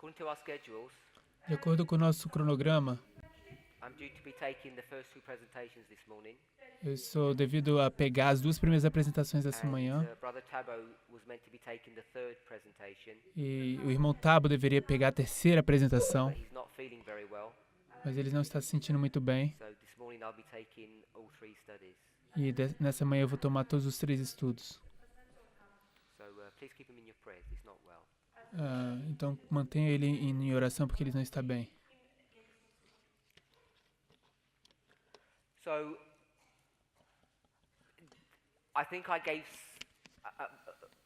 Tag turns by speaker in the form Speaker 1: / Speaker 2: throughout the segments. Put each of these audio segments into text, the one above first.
Speaker 1: According to our schedules,
Speaker 2: De acordo com o nosso cronograma,
Speaker 1: I'm due to be taking the first two presentations this morning,
Speaker 2: eu sou devido a pegar as duas primeiras apresentações dessa
Speaker 1: and
Speaker 2: manhã
Speaker 1: Brother Tabo was meant to be taking the third presentation,
Speaker 2: e o irmão Tabo deveria pegar a terceira apresentação,
Speaker 1: but he's not feeling very well.
Speaker 2: mas ele não está se sentindo muito bem
Speaker 1: So this morning I'll be taking all three studies.
Speaker 2: e nessa manhã eu vou tomar todos os 3 estudos.
Speaker 1: So please keep him in your prayers. He's not well.
Speaker 2: Então mantenha ele em oração porque ele não está bem.
Speaker 1: So I think I gave.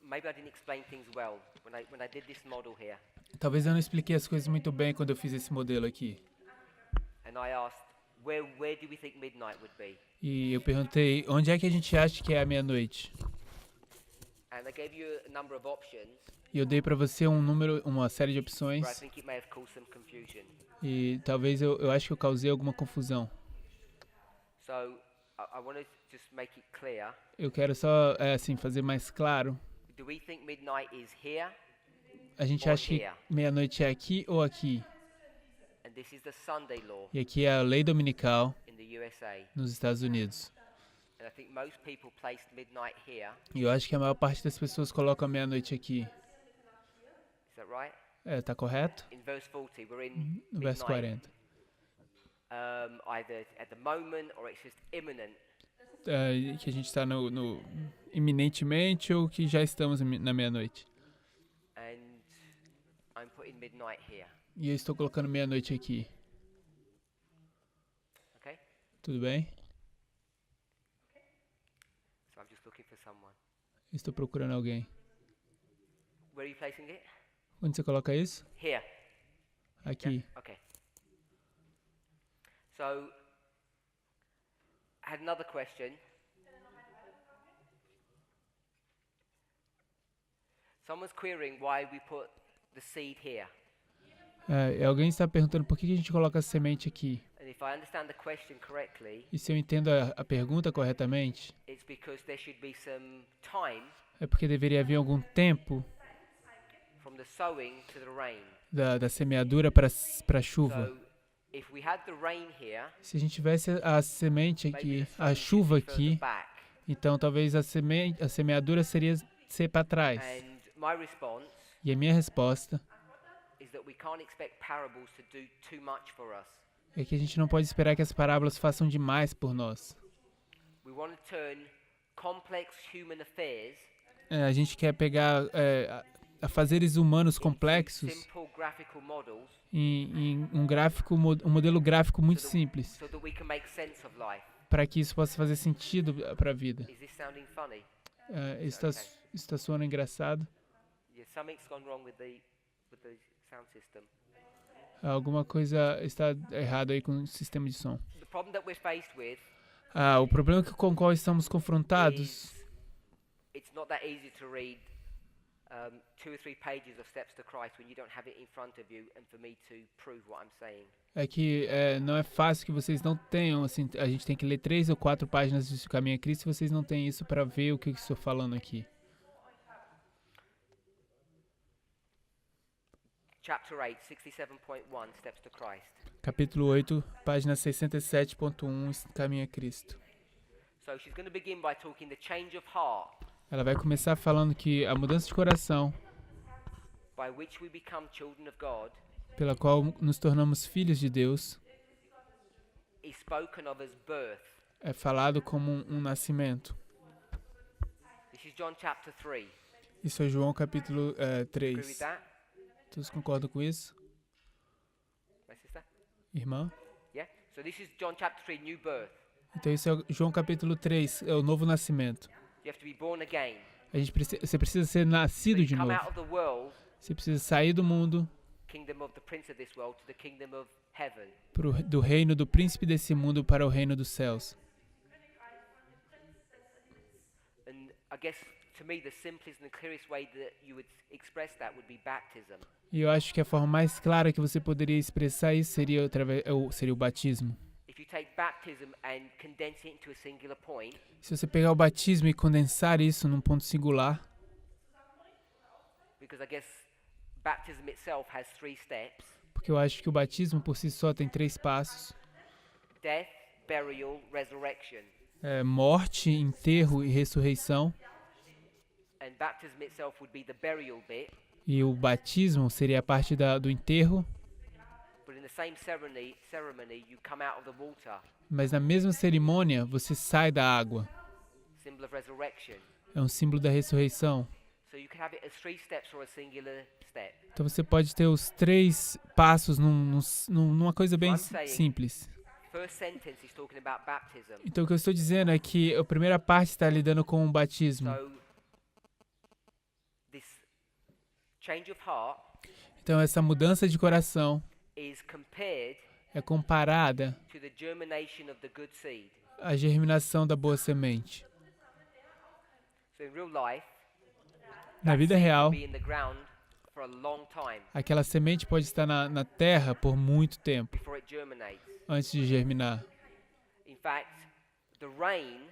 Speaker 1: Maybe I didn't explain things well when I did this model here.
Speaker 2: Talvez eu não expliquei as coisas muito bem quando eu fiz esse modelo aqui.
Speaker 1: And I asked, where do we think midnight would be?
Speaker 2: E eu perguntei, onde é que a gente acha que é a meia-noite?
Speaker 1: And I gave you a number of options,
Speaker 2: E eu dei para você uma série de opções
Speaker 1: but I think it may have caused some confusion.
Speaker 2: e talvez eu acho que eu causei alguma confusão.
Speaker 1: So I want to just make it clear.
Speaker 2: Eu quero só assim fazer mais claro.
Speaker 1: Do we think midnight is here?
Speaker 2: A gente acha que meia-noite é aqui ou aqui?
Speaker 1: And this is the Sunday law
Speaker 2: E aqui é a lei dominical
Speaker 1: in the USA.
Speaker 2: nos Estados Unidos.
Speaker 1: And I think most people placed midnight here.
Speaker 2: E eu acho que a maior parte das pessoas coloca a meia-noite aqui.
Speaker 1: Is that right?
Speaker 2: Tá correto?
Speaker 1: In verse 40, we're in
Speaker 2: No verso
Speaker 1: midnight,
Speaker 2: 40.
Speaker 1: either at the moment or it's just imminent.
Speaker 2: Que a gente está no iminentemente ou que já estamos na meia-noite.
Speaker 1: And I'm putting midnight here.
Speaker 2: E eu estou colocando meia-noite aqui.
Speaker 1: Okay?
Speaker 2: Tudo bem?
Speaker 1: So I'm just looking for someone.
Speaker 2: Estou procurando alguém.
Speaker 1: Where are you placing it?
Speaker 2: Onde você coloca isso?
Speaker 1: Here.
Speaker 2: Aqui.
Speaker 1: Okay. So I had another question. Someone's querying why we put the seed here.
Speaker 2: Alguém está perguntando por que a gente coloca a semente aqui.
Speaker 1: And if I understand the question correctly,
Speaker 2: E se eu entendo a pergunta corretamente,
Speaker 1: it's because there should be some time
Speaker 2: é porque deveria haver algum tempo
Speaker 1: from the sowing to the rain.
Speaker 2: da semeadura para a chuva.
Speaker 1: So if we had the rain here,
Speaker 2: Se a gente tivesse a semente
Speaker 1: maybe
Speaker 2: aqui,
Speaker 1: the sowing
Speaker 2: a chuva
Speaker 1: should be further
Speaker 2: aqui,
Speaker 1: back.
Speaker 2: então talvez a semeadura seria ser para trás.
Speaker 1: And my response
Speaker 2: E a minha resposta
Speaker 1: is that we can't expect parables to do too much for us.
Speaker 2: é que a gente não pode esperar que as parábolas façam demais por nós.
Speaker 1: We want to turn complex human affairs
Speaker 2: A gente quer pegar a fazeres humanos
Speaker 1: into
Speaker 2: complexos
Speaker 1: simple graphical models
Speaker 2: em um modelo gráfico muito simples,
Speaker 1: so that we can make sense of life.
Speaker 2: para que isso possa fazer sentido para a vida.
Speaker 1: Is this sounding funny?
Speaker 2: Isso está soando engraçado.
Speaker 1: Yeah, something's gone wrong with the sound system.
Speaker 2: Alguma coisa está errada aí com o sistema de som.
Speaker 1: The problem that we're faced with
Speaker 2: O problema com o qual estamos confrontados
Speaker 1: is it's not that easy to read 2 or 3 pages of Steps to Christ when you don't have it in front of you and for me to prove what I'm saying.
Speaker 2: é que não é fácil que vocês não tenham, assim, a gente tem que ler 3 ou 4 páginas de Caminho a Cristo e vocês não têm isso para ver o que eu estou falando aqui.
Speaker 1: Chapter 8, 67.1, Steps to Christ.
Speaker 2: Capítulo 8, página 67.1, Caminho a Cristo.
Speaker 1: So she's going to begin by talking the change of heart
Speaker 2: Ela vai começar falando que a mudança de coração,
Speaker 1: by which we become children of God,
Speaker 2: pela qual nos tornamos filhos de Deus,
Speaker 1: is spoken of as birth.
Speaker 2: é falado como um nascimento.
Speaker 1: This is John chapter 3.
Speaker 2: Isso é João capítulo
Speaker 1: Agree with
Speaker 2: 3.
Speaker 1: that?
Speaker 2: Todos concordam com isso?
Speaker 1: My sister?
Speaker 2: Irmã?
Speaker 1: Yeah? So this is John chapter 3, new birth.
Speaker 2: Então isso é João capítulo 3, é o novo nascimento.
Speaker 1: You have to be born again.
Speaker 2: Você precisa ser nascido de
Speaker 1: Come
Speaker 2: novo.
Speaker 1: out of the world,
Speaker 2: Você precisa sair do mundo,
Speaker 1: kingdom of the prince of this world, to the kingdom of heaven.
Speaker 2: do reino do príncipe desse mundo para o reino dos céus.
Speaker 1: And I guess to me the simplest and the clearest way that you would express that would be baptism.
Speaker 2: E eu acho que a forma mais clara que você poderia expressar isso seria o batismo.
Speaker 1: If you take baptism and condense it into a singular point,
Speaker 2: Se você pegar o batismo e condensar isso num ponto singular,
Speaker 1: because I guess baptism itself has 3 steps:
Speaker 2: porque eu acho que o batismo por si só tem 3 passos.
Speaker 1: death, burial, resurrection.
Speaker 2: Morte, enterro e ressurreição.
Speaker 1: And baptism itself would be the burial bit,
Speaker 2: E o batismo seria a parte do enterro.
Speaker 1: but in the same ceremony you come out of the water,
Speaker 2: Mas na mesma cerimônia, você sai da água.
Speaker 1: symbol of resurrection.
Speaker 2: É um símbolo da ressurreição.
Speaker 1: So you can have it as 3 steps or a singular step.
Speaker 2: Então você pode ter os 3 passos numa coisa bem simples.
Speaker 1: First sentence is talking about baptism.
Speaker 2: Então o que eu estou dizendo é que a primeira parte está lidando com o batismo.
Speaker 1: So this change of heart
Speaker 2: Então essa mudança de coração
Speaker 1: is compared
Speaker 2: é comparada
Speaker 1: to the germination of the good seed.
Speaker 2: à germinação da boa semente.
Speaker 1: So in real life,
Speaker 2: Na
Speaker 1: that
Speaker 2: vida
Speaker 1: seed
Speaker 2: real,
Speaker 1: will be in the ground for a long time
Speaker 2: aquela semente pode estar na terra por muito tempo
Speaker 1: before it germinates.
Speaker 2: antes de germinar.
Speaker 1: In fact, the rain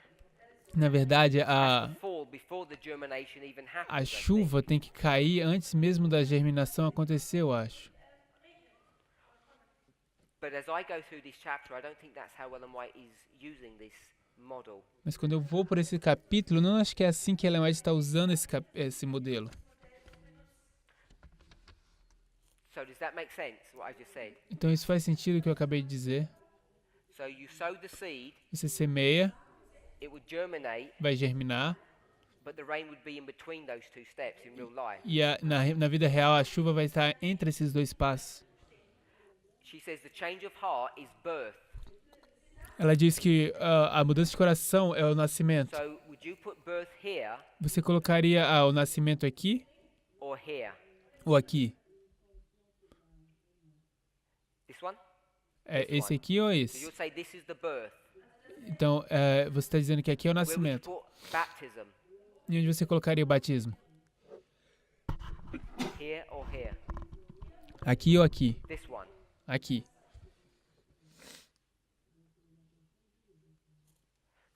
Speaker 2: Na verdade,
Speaker 1: has to fall before the germination even happens.
Speaker 2: a
Speaker 1: I think.
Speaker 2: chuva tem que cair antes mesmo da germinação acontecer, eu acho.
Speaker 1: But as I go through this chapter, I don't think that's how Ellen White is using this model.
Speaker 2: Mas quando eu vou por esse capítulo, não acho que é assim que Ellen White está usando esse modelo.
Speaker 1: So does that make sense, what I just said?
Speaker 2: Então isso faz sentido o que eu acabei de dizer.
Speaker 1: So you sow the seed,
Speaker 2: Você semeia,
Speaker 1: it would germinate,
Speaker 2: vai germinar,
Speaker 1: but the rain would be in between those 2 steps in real life.
Speaker 2: e na vida real a chuva vai estar entre esses 2 passos.
Speaker 1: She says the change of heart is birth.
Speaker 2: Ela diz que a mudança de coração é o nascimento.
Speaker 1: So would you put birth here
Speaker 2: Você colocaria o nascimento aqui
Speaker 1: or here?
Speaker 2: ou aqui?
Speaker 1: This one?
Speaker 2: Esse aqui ou
Speaker 1: So
Speaker 2: esse?
Speaker 1: you'll say this is the birth.
Speaker 2: Então, você está dizendo que aqui é o
Speaker 1: Where would you
Speaker 2: nascimento.
Speaker 1: put baptism?
Speaker 2: E onde você colocaria o batismo?
Speaker 1: Here or here?
Speaker 2: Aqui ou aqui?
Speaker 1: This one.
Speaker 2: Aqui.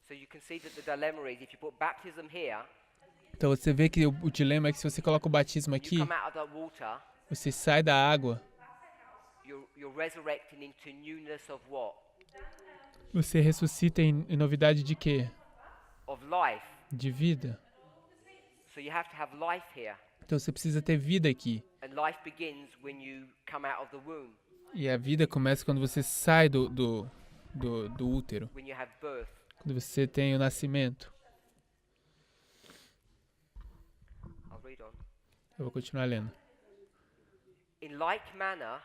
Speaker 1: So you can see that the dilemma is if you put baptism here,
Speaker 2: Então você vê que o dilema é que se você coloca o batismo
Speaker 1: you
Speaker 2: aqui,
Speaker 1: come out of that water,
Speaker 2: você sai da água,
Speaker 1: you're resurrecting into newness of what?
Speaker 2: você ressuscita em novidade de quê?
Speaker 1: Of life.
Speaker 2: De vida.
Speaker 1: So you have to have life here.
Speaker 2: Então você precisa ter vida aqui.
Speaker 1: And life begins when you come out of the womb,
Speaker 2: E a vida começa quando você sai do útero,
Speaker 1: when you have birth.
Speaker 2: quando você tem o nascimento.
Speaker 1: I'll read on.
Speaker 2: Eu vou continuar lendo.
Speaker 1: In like manner,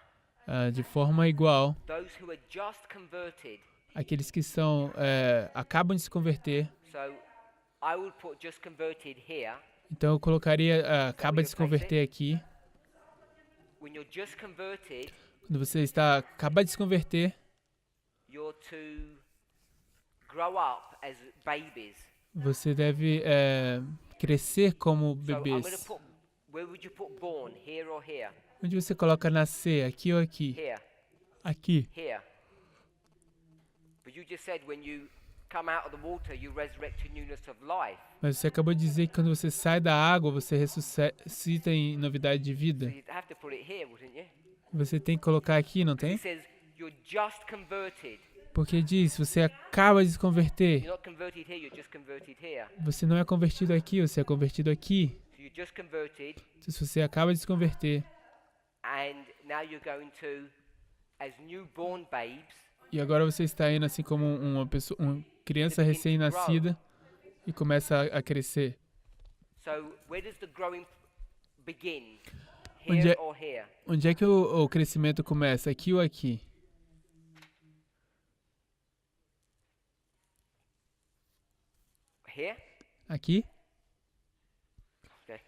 Speaker 2: De forma igual,
Speaker 1: those who are just converted.
Speaker 2: aqueles que acabam de se converter.
Speaker 1: So I would put just converted here.
Speaker 2: Então eu colocaria acaba de se converter aqui.
Speaker 1: When you're just converted,
Speaker 2: Quando você acaba de se converter,
Speaker 1: you're to grow up as babies.
Speaker 2: você deve crescer como
Speaker 1: So I'm going to
Speaker 2: bebês.
Speaker 1: put, where would you put born? Here or here?
Speaker 2: Onde você coloca nascer? Aqui ou aqui?
Speaker 1: Here.
Speaker 2: Aqui.
Speaker 1: Here. But you just said when you come out of the water, you resurrect to newness of life.
Speaker 2: Mas você acabou de dizer que quando você sai da água, você ressuscita em novidade de
Speaker 1: So
Speaker 2: vida.
Speaker 1: you'd have to put it here, wouldn't you?
Speaker 2: Você tem que colocar aqui, não
Speaker 1: It
Speaker 2: tem?
Speaker 1: says you're just converted.
Speaker 2: Porque diz, você acaba de se converter.
Speaker 1: You're not converted here, you're just converted here.
Speaker 2: Você não é convertido aqui, você é convertido aqui.
Speaker 1: So you're just converted,
Speaker 2: Se você acaba de se converter
Speaker 1: and now you're going to, as newborn babes,
Speaker 2: e agora você está indo assim como uma criança recém-nascida e começa a crescer.
Speaker 1: so where does the growing begin?
Speaker 2: Onde
Speaker 1: Here
Speaker 2: é-
Speaker 1: or here?
Speaker 2: Onde é que o crescimento começa? Aqui ou aqui?
Speaker 1: Here?
Speaker 2: Aqui?
Speaker 1: Okay.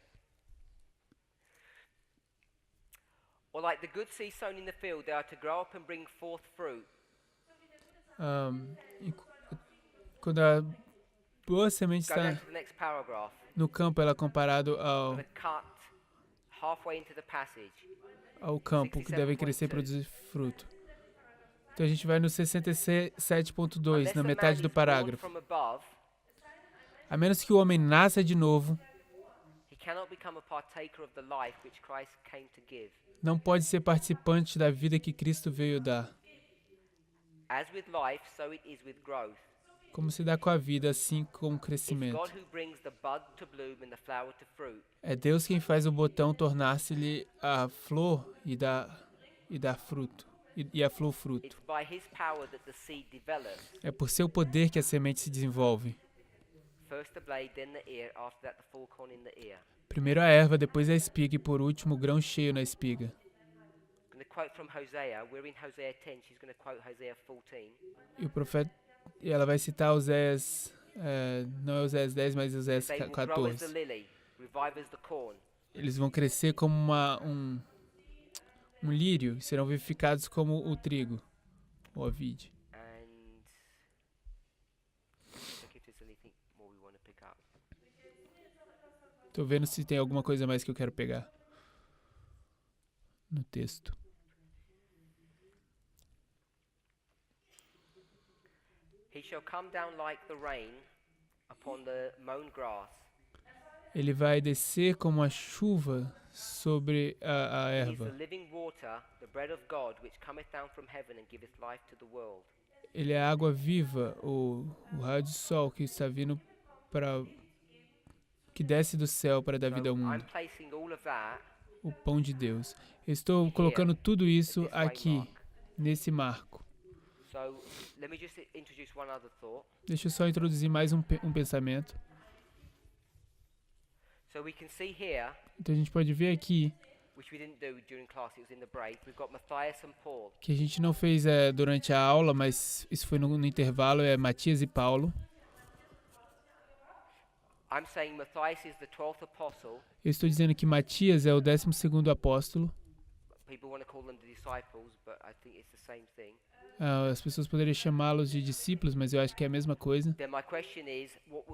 Speaker 1: Or like the good seed sown in the field, they are to grow up and bring forth fruit.
Speaker 2: E quando a boa semente
Speaker 1: Go down
Speaker 2: está
Speaker 1: to the next paragraph.
Speaker 2: no campo, ela é comparado
Speaker 1: I'm going to cut halfway into the passage.
Speaker 2: ao campo que deve crescer e produzir fruto. Então a gente vai no 67.2,
Speaker 1: Unless
Speaker 2: na
Speaker 1: a man
Speaker 2: metade do
Speaker 1: is born
Speaker 2: parágrafo.
Speaker 1: from above,
Speaker 2: A menos que o homem nasça de novo,
Speaker 1: he cannot become a partaker of the life which Christ came to give.
Speaker 2: Não pode ser participante da vida que Cristo veio dar.
Speaker 1: As with life, so it is with growth.
Speaker 2: Como se dá com a vida, assim com o
Speaker 1: It's
Speaker 2: crescimento.
Speaker 1: God who brings the bud to bloom and the flower to fruit.
Speaker 2: É Deus quem faz o botão tornar-se-lhe a flor e dar fruto. E a flor fruto.
Speaker 1: It's by his power that the seed develops.
Speaker 2: É por seu poder que a semente se desenvolve.
Speaker 1: First the blade, then the ear, after that the full corn in the ear.
Speaker 2: Primeiro a erva, depois a espiga e por último o grão cheio na espiga.
Speaker 1: I'm going to quote from Hosea. We're in Hosea 10. She's going to quote Hosea 14.
Speaker 2: E o profeta, ela vai citar Oséias, não é Oséias 10, mas Oséias
Speaker 1: They will grow as the
Speaker 2: 14.
Speaker 1: lily, revive as the corn.
Speaker 2: Eles vão crescer como um lírio e serão vivificados como o trigo, ou a vide.
Speaker 1: And check if there's anything more we want to pick up.
Speaker 2: Tô vendo se tem alguma coisa mais que eu quero pegar no texto.
Speaker 1: He shall come down like the rain upon the mown grass.
Speaker 2: Ele vai descer como a chuva sobre a
Speaker 1: He is the
Speaker 2: erva.
Speaker 1: living water, the bread of God, which cometh down from heaven and giveth life to the world.
Speaker 2: Ele é a água viva, o raio de sol que está vindo para que desce do céu para dar vida ao
Speaker 1: So I'm
Speaker 2: mundo.
Speaker 1: placing all of that
Speaker 2: O pão de Deus. Eu estou colocando tudo isso
Speaker 1: this
Speaker 2: aqui,
Speaker 1: framework.
Speaker 2: nesse marco.
Speaker 1: So let me just introduce one other thought.
Speaker 2: Deixa eu só introduzir mais um pensamento.
Speaker 1: So we can see here,
Speaker 2: Então a gente pode ver aqui,
Speaker 1: which we didn't do during class, it was in the break, we've got Matthias and Paul.
Speaker 2: que a gente não fez durante a aula, mas isso foi no intervalo, é Matias e Paulo.
Speaker 1: I'm saying Matthias is the 12th apostle.
Speaker 2: Eu estou dizendo que Matias é o 12º apóstolo.
Speaker 1: People want to call them the disciples, but I think it's the same thing.
Speaker 2: As pessoas poderiam chamá-los de discípulos, mas eu acho que é a mesma coisa.
Speaker 1: Then my question is, what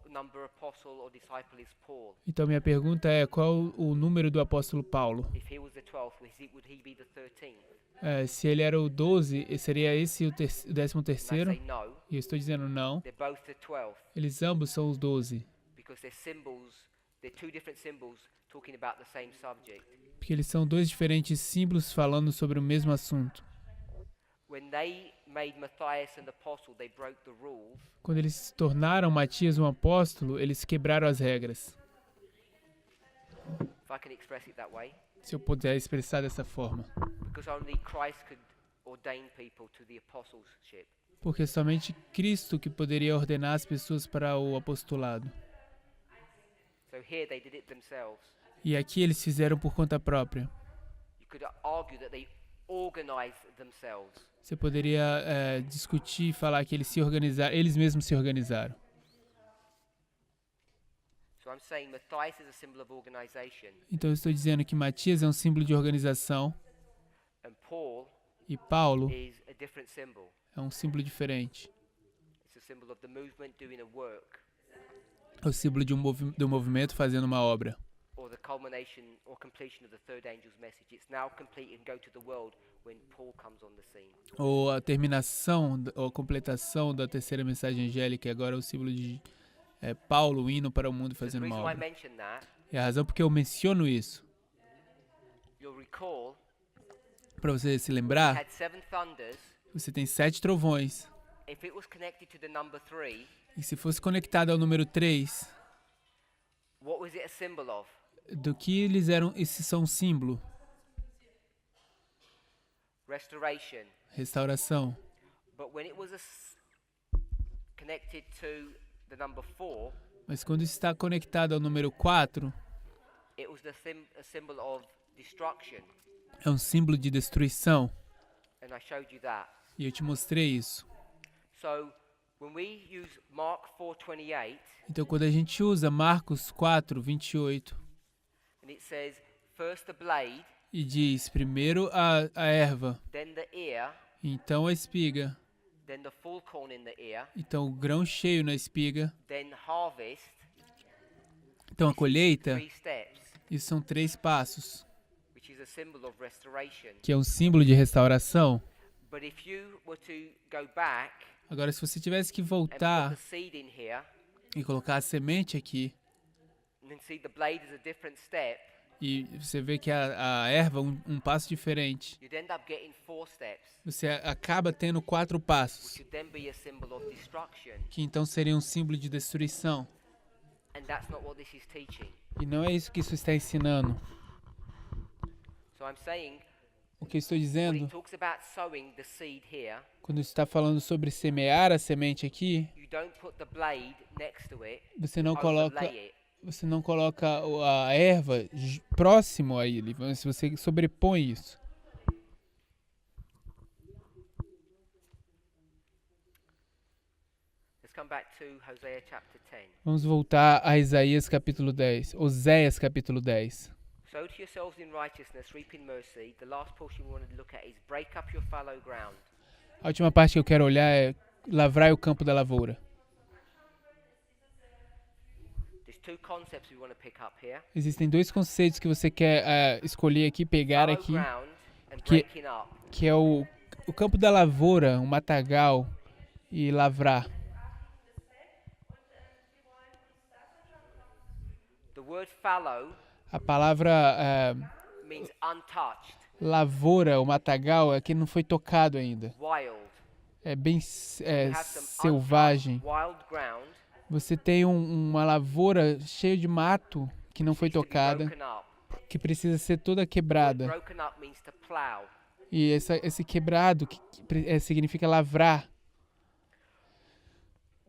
Speaker 1: number apostle or disciple is Paul?
Speaker 2: Então minha pergunta é, qual o número do apóstolo Paulo?
Speaker 1: If he was the 12th, would he be the 13th?
Speaker 2: Se ele era o 12, seria esse o 13º?
Speaker 1: And I say no,
Speaker 2: E eu estou dizendo não.
Speaker 1: they're both the 12th
Speaker 2: Eles ambos são os 12,
Speaker 1: because they're two different symbols talking about the same subject.
Speaker 2: porque eles são dois diferentes símbolos falando sobre o mesmo assunto.
Speaker 1: When they made Matthias an apostle, they broke the rules.
Speaker 2: Quando eles se tornaram Matias um apóstolo, eles quebraram as regras.
Speaker 1: If I can express it that way,
Speaker 2: Se eu puder expressar dessa forma.
Speaker 1: because only Christ could ordain people to the apostleship.
Speaker 2: Porque somente Cristo que poderia ordenar as pessoas para o apostolado.
Speaker 1: So here they did it themselves.
Speaker 2: E aqui eles fizeram por conta própria.
Speaker 1: You could argue that they organized themselves.
Speaker 2: Você poderia discutir e falar que eles mesmos se organizaram.
Speaker 1: So I'm saying Matthias is a symbol of organization,
Speaker 2: Então eu estou dizendo que Matias é um símbolo de organização
Speaker 1: and Paul
Speaker 2: e Paulo
Speaker 1: is a different symbol.
Speaker 2: é um símbolo diferente.
Speaker 1: It's a symbol of the movement doing a work,
Speaker 2: É o símbolo do movimento fazendo uma obra.
Speaker 1: or the culmination or completion of the third angel's message. It's now complete and go to the world when Paul comes on the scene.
Speaker 2: Ou a terminação, ou a completação da terceira mensagem angélica, e agora é o símbolo de Paulo indo para o mundo
Speaker 1: So the
Speaker 2: fazendo uma
Speaker 1: reason why I
Speaker 2: obra.
Speaker 1: mention that,
Speaker 2: E a razão porque eu menciono isso,
Speaker 1: you'll recall,
Speaker 2: para você se
Speaker 1: we
Speaker 2: lembrar,
Speaker 1: had 7 thunders.
Speaker 2: você tem 7 trovões.
Speaker 1: If it was connected to the number 3,
Speaker 2: E se fosse conectado ao número 3,
Speaker 1: what was it a symbol of?
Speaker 2: do que eles eram, esses são um símbolo?
Speaker 1: Restoration.
Speaker 2: Restauração.
Speaker 1: But when it was connected to the number 4,
Speaker 2: Mas quando está conectado ao número 4,
Speaker 1: it was a symbol of destruction.
Speaker 2: é um símbolo de destruição.
Speaker 1: And I showed you that.
Speaker 2: E eu te mostrei isso.
Speaker 1: So when we use Mark 4:28,
Speaker 2: Então quando a gente usa Marcos 4, 28,
Speaker 1: and it says, first the blade,
Speaker 2: e diz primeiro a erva,
Speaker 1: then the ear,
Speaker 2: então a espiga,
Speaker 1: then the full corn in the ear,
Speaker 2: então o grão cheio na espiga,
Speaker 1: then harvest,
Speaker 2: então a colheita,
Speaker 1: 3 steps,
Speaker 2: isso são 3 passos,
Speaker 1: which is a symbol of restoration.
Speaker 2: que é um símbolo de restauração.
Speaker 1: But if you were to go back
Speaker 2: Agora, se você tivesse que
Speaker 1: and put
Speaker 2: voltar
Speaker 1: the seed in here,
Speaker 2: e colocar a semente aqui,
Speaker 1: and then see the blade is a different step,
Speaker 2: e você vê que a erva um passo diferente.
Speaker 1: you'd end up getting 4 steps,
Speaker 2: Você acaba tendo 4
Speaker 1: which
Speaker 2: passos,
Speaker 1: would then be a symbol of destruction.
Speaker 2: que então seria um símbolo de destruição.
Speaker 1: And that's not what this is teaching.
Speaker 2: E não é isso que isso está ensinando.
Speaker 1: So I'm saying,
Speaker 2: O que eu estou
Speaker 1: when
Speaker 2: dizendo,
Speaker 1: it talks about sowing the seed here,
Speaker 2: quando está falando sobre semear a semente aqui,
Speaker 1: you don't put the blade next to it,
Speaker 2: você não coloca,
Speaker 1: overlay it.
Speaker 2: você não coloca a erva próximo a ele, mas você sobrepõe isso.
Speaker 1: Let's come back to Hosea chapter 10.
Speaker 2: Vamos voltar a Isaías capítulo 10, Oséias capítulo 10.
Speaker 1: Sow to yourselves in righteousness, reap in mercy. The last portion we want to look at is break up your fallow ground.
Speaker 2: A última parte que eu quero olhar é lavrar o campo da lavoura.
Speaker 1: There's 2 concepts we want to pick up here.
Speaker 2: Existem 2 conceitos que você quer escolher aqui, pegar
Speaker 1: Fallow
Speaker 2: aqui,
Speaker 1: ground and
Speaker 2: que-
Speaker 1: breaking up.
Speaker 2: que é o campo da lavoura, o matagal e lavrar.
Speaker 1: The word fallow
Speaker 2: A palavra
Speaker 1: means untouched,
Speaker 2: lavoura, o matagal, é que não foi tocado ainda.
Speaker 1: wild.
Speaker 2: É bem
Speaker 1: You have some
Speaker 2: selvagem.
Speaker 1: untouched, wild ground
Speaker 2: Você tem uma lavoura cheia de mato que não foi
Speaker 1: needs to be
Speaker 2: tocada,
Speaker 1: broken up.
Speaker 2: que precisa ser toda
Speaker 1: The word
Speaker 2: quebrada.
Speaker 1: broken up means to plow.
Speaker 2: E esse quebrado significa lavrar.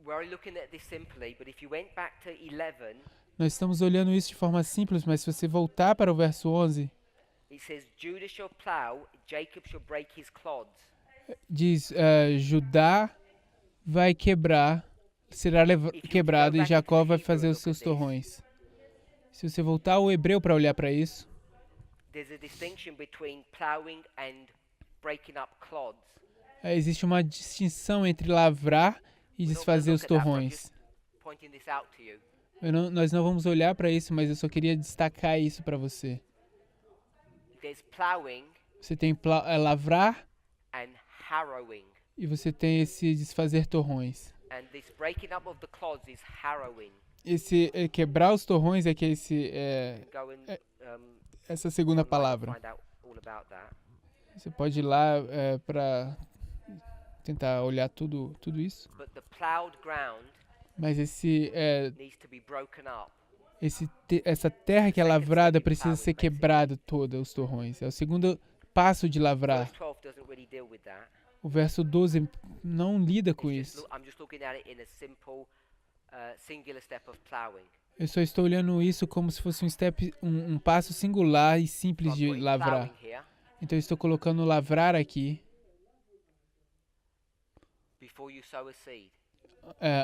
Speaker 1: We're already looking at this simply, but if you went back to 11,
Speaker 2: Nós estamos olhando isso de forma simples, mas se você voltar para o verso 11,
Speaker 1: it says, Judah shall plow, Jacob shall break his clods.
Speaker 2: diz, Judá vai quebrar, será quebrado e Jacó vai fazer os seus torrões. Se você voltar ao hebreu para olhar para isso,
Speaker 1: There's a distinction between plowing and breaking up clods.
Speaker 2: existe uma distinção entre lavrar e
Speaker 1: We're not gonna
Speaker 2: desfazer os
Speaker 1: look at that, but I'm
Speaker 2: torrões.
Speaker 1: just pointing this out to you.
Speaker 2: Nós não vamos olhar para isso, mas eu só queria destacar isso para você.
Speaker 1: There's plowing
Speaker 2: Você tem lavrar
Speaker 1: and harrowing.
Speaker 2: e você tem esse desfazer torrões.
Speaker 1: And this breaking up of the clods is harrowing.
Speaker 2: Esse quebrar os torrões é que
Speaker 1: Go and
Speaker 2: essa segunda
Speaker 1: online and
Speaker 2: palavra.
Speaker 1: find out all about that.
Speaker 2: Você pode ir lá para tentar olhar tudo isso.
Speaker 1: But the plowed ground
Speaker 2: Mas
Speaker 1: needs to be broken up.
Speaker 2: essa terra que é lavrada precisa ser quebrada toda, os torrões. É o segundo passo de lavrar.
Speaker 1: Verse 12 doesn't really deal with that.
Speaker 2: O verso 12 não lida com
Speaker 1: It's just
Speaker 2: isso.
Speaker 1: I'm just looking at it in a simple singular step of plowing.
Speaker 2: Eu só estou olhando isso como se fosse um passo singular e
Speaker 1: So
Speaker 2: simples
Speaker 1: I'm
Speaker 2: de
Speaker 1: putting
Speaker 2: lavrar.
Speaker 1: plowing here
Speaker 2: Então eu estou colocando lavrar aqui,
Speaker 1: before you sow a seed.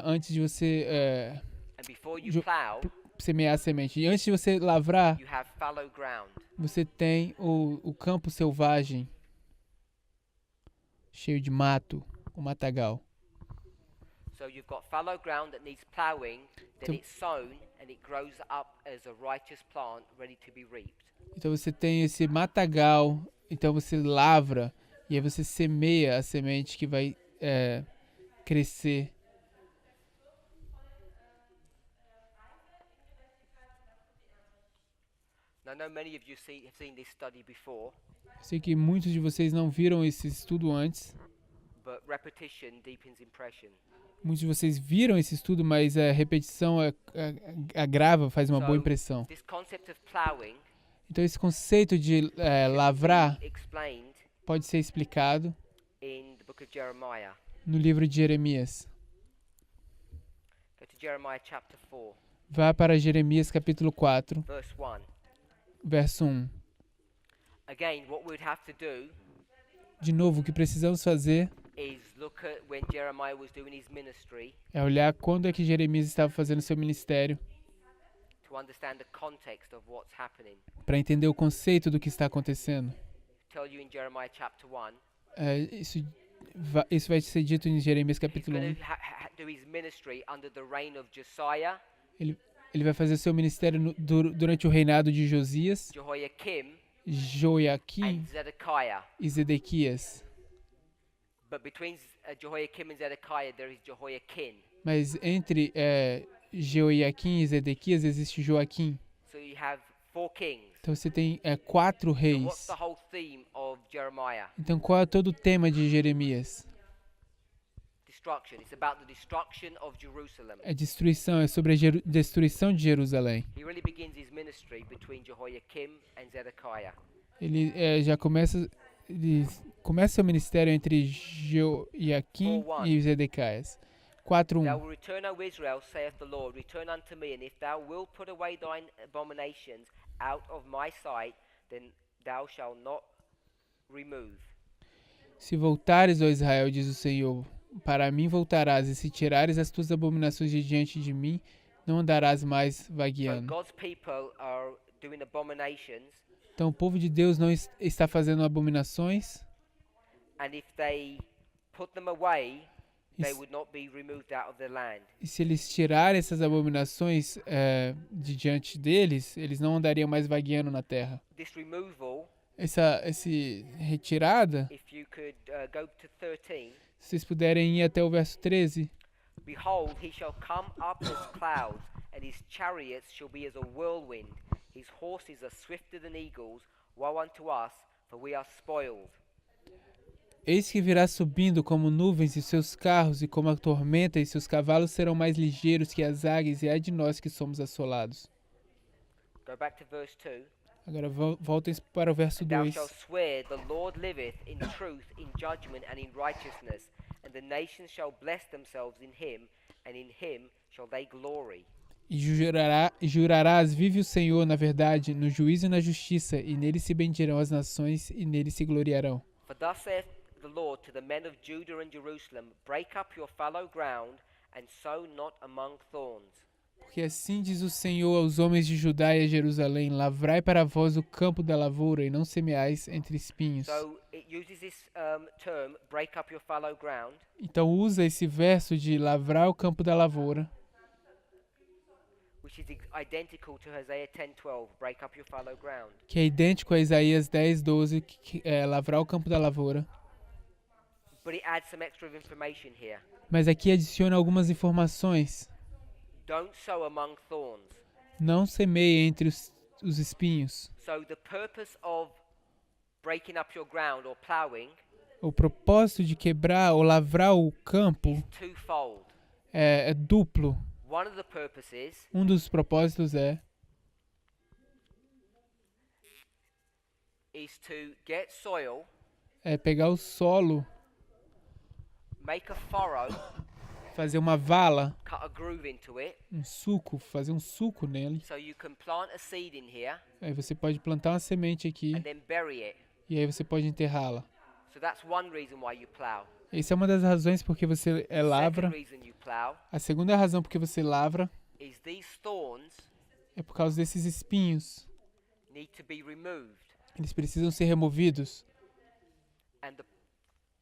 Speaker 2: antes de você
Speaker 1: And before you
Speaker 2: Ju-
Speaker 1: plow,
Speaker 2: semear a semente. E antes de você lavrar,
Speaker 1: you have fallow ground.
Speaker 2: você tem o campo selvagem, cheio de mato, o matagal.
Speaker 1: So you've got fallow ground that needs plowing, then
Speaker 2: Então-
Speaker 1: it's sown and it grows up as a righteous plant ready to be reaped.
Speaker 2: Então você tem esse matagal, então você lavra e aí você semeia a semente que vai crescer.
Speaker 1: Now I know many of you have seen this study before,
Speaker 2: Eu sei que muitos de vocês não viram esse estudo antes.
Speaker 1: but repetition deepens impression.
Speaker 2: Muitos de vocês viram esse estudo, mas a repetição agrava, faz uma boa
Speaker 1: So,
Speaker 2: impressão.
Speaker 1: This concept of plowing
Speaker 2: Então esse conceito de
Speaker 1: can
Speaker 2: lavrar
Speaker 1: be explained
Speaker 2: pode ser explicado
Speaker 1: in the book of Jeremiah.
Speaker 2: no livro de Jeremias.
Speaker 1: Go to Jeremiah chapter 4,
Speaker 2: Vá para Jeremias capítulo 4,
Speaker 1: verse 1.
Speaker 2: verso 1.
Speaker 1: Again, what we'd have to do
Speaker 2: De novo, o que precisamos fazer
Speaker 1: is look at when Jeremiah was doing his ministry
Speaker 2: é olhar quando é que Jeremias estava fazendo seu ministério
Speaker 1: to understand the context of what's happening.
Speaker 2: para entender o conceito do que está acontecendo.
Speaker 1: Tell you in Jeremiah chapter 1,
Speaker 2: Isso vai ser dito em Jeremias
Speaker 1: he's
Speaker 2: capítulo 1.
Speaker 1: going to do his ministry under the reign of Josiah,
Speaker 2: Ele vai fazer seu ministério durante o reinado de Josias,
Speaker 1: Jehoiakim,
Speaker 2: Joaquim
Speaker 1: and Zedekiah.
Speaker 2: e Zedequias.
Speaker 1: But between Jehoiakim and Zedekiah, there is Jehoiakim.
Speaker 2: Mas entre Jeoiaquim e Zedequias, existe Joaquim.
Speaker 1: So you have 4 kings.
Speaker 2: Então você tem 4
Speaker 1: So what's
Speaker 2: reis.
Speaker 1: the whole theme of Jeremiah?
Speaker 2: Então qual é todo o tema de Jeremias?
Speaker 1: Destruction. It's about the destruction of Jerusalem.
Speaker 2: É destruição, é sobre a destruição de Jerusalém.
Speaker 1: He really begins his ministry between Jehoiakim and Zedekiah.
Speaker 2: Ele ele começa seu ministério entre Joaquim e Zedequias. 4:1.
Speaker 1: Thou will return, O Israel, saith the Lord, return unto me, and if thou wilt put away thine abominations out of my sight, then thou shalt not remove.
Speaker 2: Se voltares, ó Israel, diz o Senhor, para mim voltarás, e se tirares as tuas abominações de diante de mim, não andarás mais
Speaker 1: So
Speaker 2: vagueando.
Speaker 1: God's people are doing abominations,
Speaker 2: Então o povo de Deus não está fazendo abominações,
Speaker 1: and if they put them away,
Speaker 2: e
Speaker 1: they
Speaker 2: se-
Speaker 1: would not be removed out of their land.
Speaker 2: e se eles tirarem essas abominações de diante deles, eles não andariam mais vagueando na terra.
Speaker 1: This removal,
Speaker 2: Essa retirada,
Speaker 1: if you could go to 13,
Speaker 2: se vocês puderem ir até o verso 13,
Speaker 1: behold, he shall come up as clouds, and his chariots shall be as a whirlwind. His horses are swifter than eagles. Woe unto us, for we are spoiled.
Speaker 2: eis que virá subindo como nuvens e seus carros, e como a tormenta, e seus cavalos serão mais ligeiros que as águias, e ai de nós que somos assolados.
Speaker 1: Go back to verse 2.
Speaker 2: Agora voltem para o verso
Speaker 1: And thou
Speaker 2: 2.
Speaker 1: shalt swear, the Lord liveth, in truth, in judgment, and in righteousness. And the nations shall bless themselves in him, and in him shall they glory.
Speaker 2: E jurarás, vive o Senhor na verdade, no juízo e na justiça, e nele se bendirão as nações, e nele se gloriarão.
Speaker 1: For thus saith the Lord to the men of Judah and Jerusalem, break up your fallow ground, and sow not among thorns.
Speaker 2: Porque assim diz o Senhor aos homens de Judá e a Jerusalém, lavrai para vós o campo da lavoura, e não semeais entre espinhos.
Speaker 1: So it uses this term, break up your fallow ground,
Speaker 2: Então usa esse verso de lavrar o campo da lavoura,
Speaker 1: which is identical to Hosea 10:12, break up your fallow ground.
Speaker 2: que é idêntico a Isaías 10:12, que é lavrar o campo da lavoura.
Speaker 1: But it adds some extra information here.
Speaker 2: Mas aqui adiciona algumas informações.
Speaker 1: Don't sow among thorns.
Speaker 2: Não semeie entre os espinhos.
Speaker 1: So the purpose of breaking up your ground or plowing
Speaker 2: O propósito de quebrar ou lavrar o campo
Speaker 1: is twofold.
Speaker 2: é duplo.
Speaker 1: One of the purposes
Speaker 2: Um dos propósitos
Speaker 1: is to get soil,
Speaker 2: é pegar o solo,
Speaker 1: make a furrow,
Speaker 2: fazer uma vala,
Speaker 1: cut a groove into it,
Speaker 2: um suco, fazer um suco nele.
Speaker 1: so you can plant a seed in here
Speaker 2: Aí você pode plantar uma semente aqui
Speaker 1: and then bury it.
Speaker 2: e aí você pode enterrá-la.
Speaker 1: So that's one reason why you plow.
Speaker 2: Essa é uma das razões porque você lavra.
Speaker 1: Second reason you plow
Speaker 2: A segunda razão porque você lavra
Speaker 1: is these thorns
Speaker 2: é por causa desses espinhos.
Speaker 1: need to be removed,
Speaker 2: Eles precisam ser removidos.
Speaker 1: and the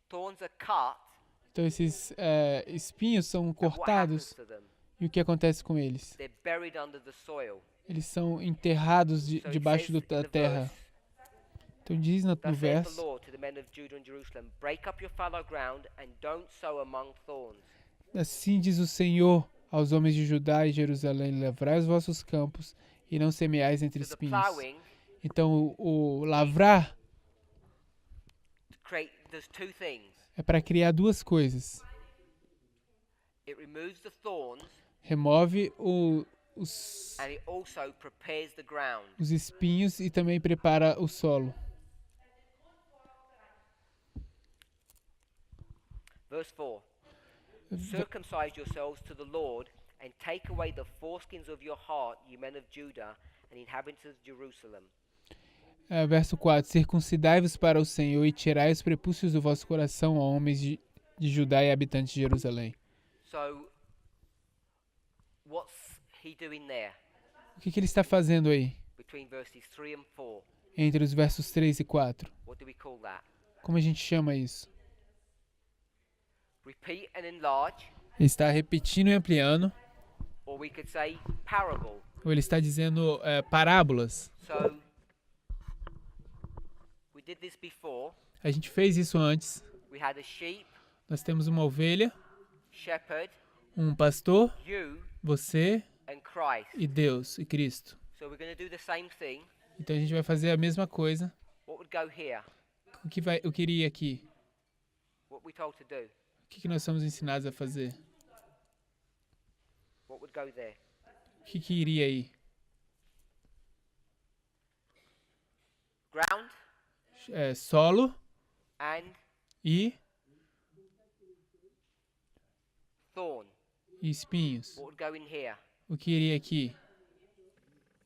Speaker 1: thorns are cut.
Speaker 2: Então esses espinhos são
Speaker 1: And what happens
Speaker 2: cortados
Speaker 1: to them?
Speaker 2: e o que acontece com eles?
Speaker 1: They're buried under the soil.
Speaker 2: Eles são enterrados
Speaker 1: So it
Speaker 2: debaixo
Speaker 1: says
Speaker 2: da
Speaker 1: in the
Speaker 2: terra.
Speaker 1: verse,
Speaker 2: Então diz no
Speaker 1: thus saith the
Speaker 2: verso,
Speaker 1: Lord to the men of Judah and Jerusalem, break up your fallow ground and don't sow among thorns.
Speaker 2: assim diz o Senhor aos homens de Judá e Jerusalém, lavrai os vossos campos e não semeais entre
Speaker 1: So the
Speaker 2: espinhos.
Speaker 1: plowing
Speaker 2: Então o lavrar
Speaker 1: there's two things.
Speaker 2: é para criar duas coisas.
Speaker 1: It removes the thorns
Speaker 2: Remove os
Speaker 1: and it also prepares the ground.
Speaker 2: espinhos e também prepara o solo.
Speaker 1: Verse 4. Circumcise yourselves to the Lord and take away the foreskins of your heart, you men of Judah and inhabitants of Jerusalem.
Speaker 2: Verso 4. Circuncidai-vos para o Senhor e tirai os prepúcios do vosso coração, ó homens de Judá e habitantes de Jerusalém.
Speaker 1: So, what's he doing there
Speaker 2: O que ele está fazendo aí?
Speaker 1: between verses 3 and 4?
Speaker 2: Entre os versos 3 e 4.
Speaker 1: What do we call that?
Speaker 2: Como a gente chama isso?
Speaker 1: Repeat and enlarge,
Speaker 2: Ele está repetindo e ampliando,
Speaker 1: or we could say parable.
Speaker 2: ou ele está dizendo parábolas.
Speaker 1: So, we did this before.
Speaker 2: A gente fez isso antes.
Speaker 1: We had a sheep,
Speaker 2: Nós temos uma ovelha,
Speaker 1: shepherd,
Speaker 2: Um pastor,
Speaker 1: you
Speaker 2: você
Speaker 1: and Christ.
Speaker 2: e Deus e Cristo.
Speaker 1: So we're going to do the same thing.
Speaker 2: Então a gente vai fazer a mesma coisa.
Speaker 1: What would go here?
Speaker 2: O que iria aqui?
Speaker 1: What we told to do?
Speaker 2: O que nós somos ensinados a fazer?
Speaker 1: What would go there?
Speaker 2: O que iria aí?
Speaker 1: Ground
Speaker 2: Solo
Speaker 1: and
Speaker 2: e
Speaker 1: thorn.
Speaker 2: espinhos.
Speaker 1: What would go in here?
Speaker 2: O que iria aqui?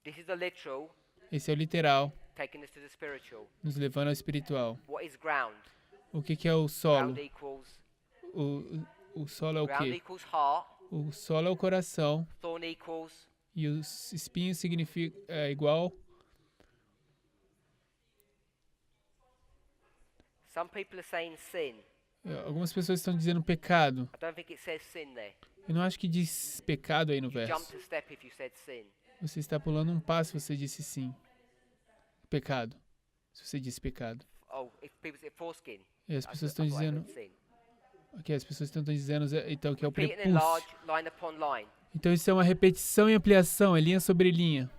Speaker 1: This is the literal,
Speaker 2: Esse é o literal,
Speaker 1: taking us to the spiritual.
Speaker 2: nos levando ao espiritual.
Speaker 1: What is ground?
Speaker 2: O que é o solo?
Speaker 1: Ground equals
Speaker 2: O solo é o
Speaker 1: ground
Speaker 2: quê?
Speaker 1: equals heart.
Speaker 2: O solo é o coração
Speaker 1: Thorn equals
Speaker 2: e os espinhos significa igual.
Speaker 1: some people are saying sin.
Speaker 2: Algumas pessoas estão dizendo pecado.
Speaker 1: I don't think it says sin there.
Speaker 2: Eu não acho que diz pecado aí no
Speaker 1: You jumped
Speaker 2: verso.
Speaker 1: a step if you said sin.
Speaker 2: Você está pulando um passo se você disse sim. Pecado. Se você disse pecado.
Speaker 1: Oh, if people say foreskin.
Speaker 2: E as
Speaker 1: I
Speaker 2: pessoas
Speaker 1: thought-
Speaker 2: estão
Speaker 1: I thought I
Speaker 2: dizendo.
Speaker 1: heard sin.
Speaker 2: Ok, as pessoas estão dizendo então que é o
Speaker 1: Repeat and
Speaker 2: prepúcio.
Speaker 1: enlarge, line upon line.
Speaker 2: Então isso é uma repetição e ampliação, é linha sobre linha.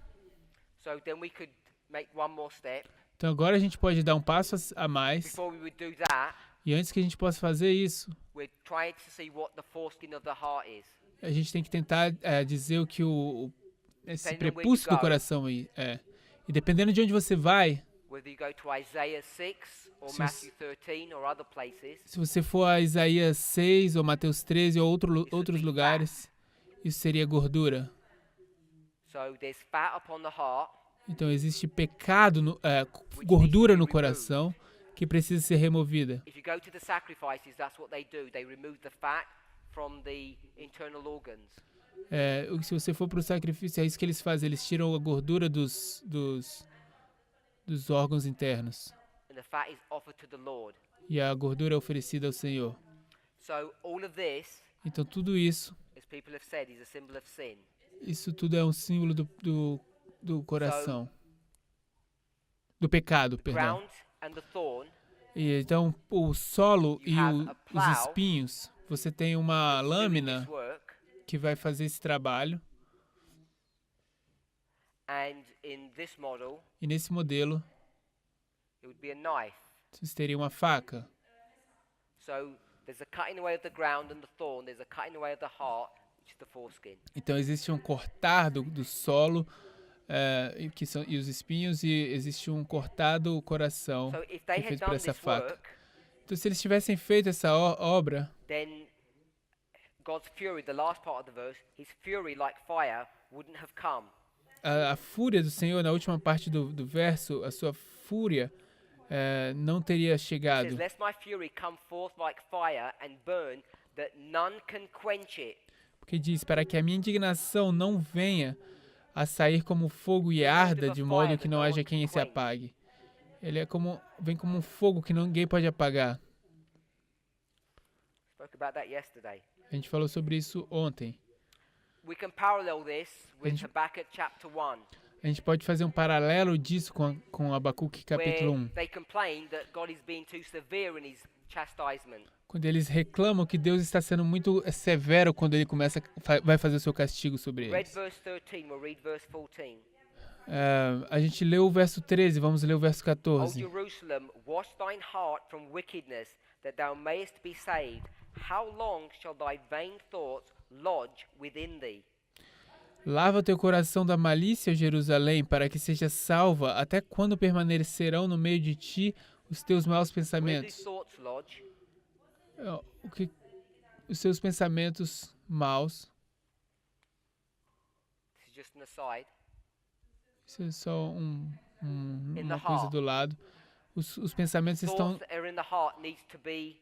Speaker 1: So then we could make one more step.
Speaker 2: Então agora a gente pode dar um passo a mais.
Speaker 1: Before we would do that,
Speaker 2: E antes que a gente possa fazer isso,
Speaker 1: we're trying to see what the foreskin of the heart is.
Speaker 2: a gente tem que tentar dizer o que esse
Speaker 1: Depending on where you
Speaker 2: prepúcio do
Speaker 1: go.
Speaker 2: coração aí é. E dependendo de onde você vai,
Speaker 1: Whether you go to Isaiah 6 or
Speaker 2: Se
Speaker 1: Matthew 13 or other places,
Speaker 2: se você for a Isaías 6 ou Mateus 13 ou outros
Speaker 1: be
Speaker 2: lugares, isso seria gordura.
Speaker 1: so there's fat upon the heart,
Speaker 2: Então existe pecado,
Speaker 1: which
Speaker 2: gordura
Speaker 1: needs
Speaker 2: no
Speaker 1: to be removed.
Speaker 2: coração que precisa ser removida.
Speaker 1: If you go to the sacrifices, that's what they do. They remove the fat from the internal organs.
Speaker 2: Se você for para o sacrifício, é isso que eles fazem. Eles tiram a gordura dos órgãos internos.
Speaker 1: And the fat is offered to the Lord.
Speaker 2: E a gordura é oferecida ao Senhor.
Speaker 1: So all of this,
Speaker 2: Então tudo isso,
Speaker 1: as people have said, is a symbol of sin.
Speaker 2: isso tudo é um símbolo do coração. Do pecado, perdão.
Speaker 1: Ground and the thorn,
Speaker 2: E então o solo
Speaker 1: You
Speaker 2: e
Speaker 1: have a
Speaker 2: os
Speaker 1: plow
Speaker 2: espinhos, você tem uma
Speaker 1: doing
Speaker 2: lâmina
Speaker 1: this work,
Speaker 2: que vai fazer esse trabalho.
Speaker 1: and in this model,
Speaker 2: E nesse modelo,
Speaker 1: it would be a knife.
Speaker 2: você teria uma faca.
Speaker 1: So there's a cutting away of the ground and the thorn. There's a cutting away of the heart, which is the foreskin.
Speaker 2: Então existe um cortar do solo e os espinhos, e existe um cortar do coração
Speaker 1: So if
Speaker 2: que
Speaker 1: they
Speaker 2: é
Speaker 1: had
Speaker 2: feito por
Speaker 1: done
Speaker 2: essa
Speaker 1: this
Speaker 2: faca.
Speaker 1: work,
Speaker 2: Então se eles tivessem feito essa obra,
Speaker 1: then God's fury, the last part of the verse, his fury like fire wouldn't have come.
Speaker 2: a fúria do Senhor, na última parte do verso, a sua fúria não teria
Speaker 1: It says,
Speaker 2: chegado.
Speaker 1: lest my fury come forth like fire and burn, that none can quench it.
Speaker 2: Porque diz, para que a minha indignação não venha a sair como fogo e arda, de modo que não haja quem se apague. Ele vem como um fogo que ninguém pode apagar.
Speaker 1: Spoke about that yesterday.
Speaker 2: A gente falou sobre isso ontem.
Speaker 1: We can parallel this with
Speaker 2: gente-
Speaker 1: Habakkuk chapter 1,
Speaker 2: A gente pode fazer um paralelo disso com Abacuque capítulo
Speaker 1: where
Speaker 2: 1.
Speaker 1: they complain that God is being too severe in his chastisement.
Speaker 2: Quando eles reclamam que Deus está sendo muito severo quando ele vai fazer o seu castigo sobre
Speaker 1: Read
Speaker 2: eles.
Speaker 1: verse 13, we'll read verse 14.
Speaker 2: A gente leu o verso 13, vamos ler o verso
Speaker 1: O
Speaker 2: 14.
Speaker 1: Jerusalem, wash thine heart from wickedness, that thou mayest be saved. How long shall thy vain thoughts lodge within thee?
Speaker 2: Lava teu coração da malícia, Jerusalém, para que seja salva. Até quando permanecerão no meio de ti os teus maus
Speaker 1: Where do
Speaker 2: pensamentos?
Speaker 1: thoughts lodge?
Speaker 2: Os seus pensamentos maus.
Speaker 1: This is just an aside.
Speaker 2: Isso é só
Speaker 1: In
Speaker 2: uma
Speaker 1: the
Speaker 2: coisa
Speaker 1: heart.
Speaker 2: do lado. Os pensamentos estão.
Speaker 1: Thoughts that are in the heart needs to be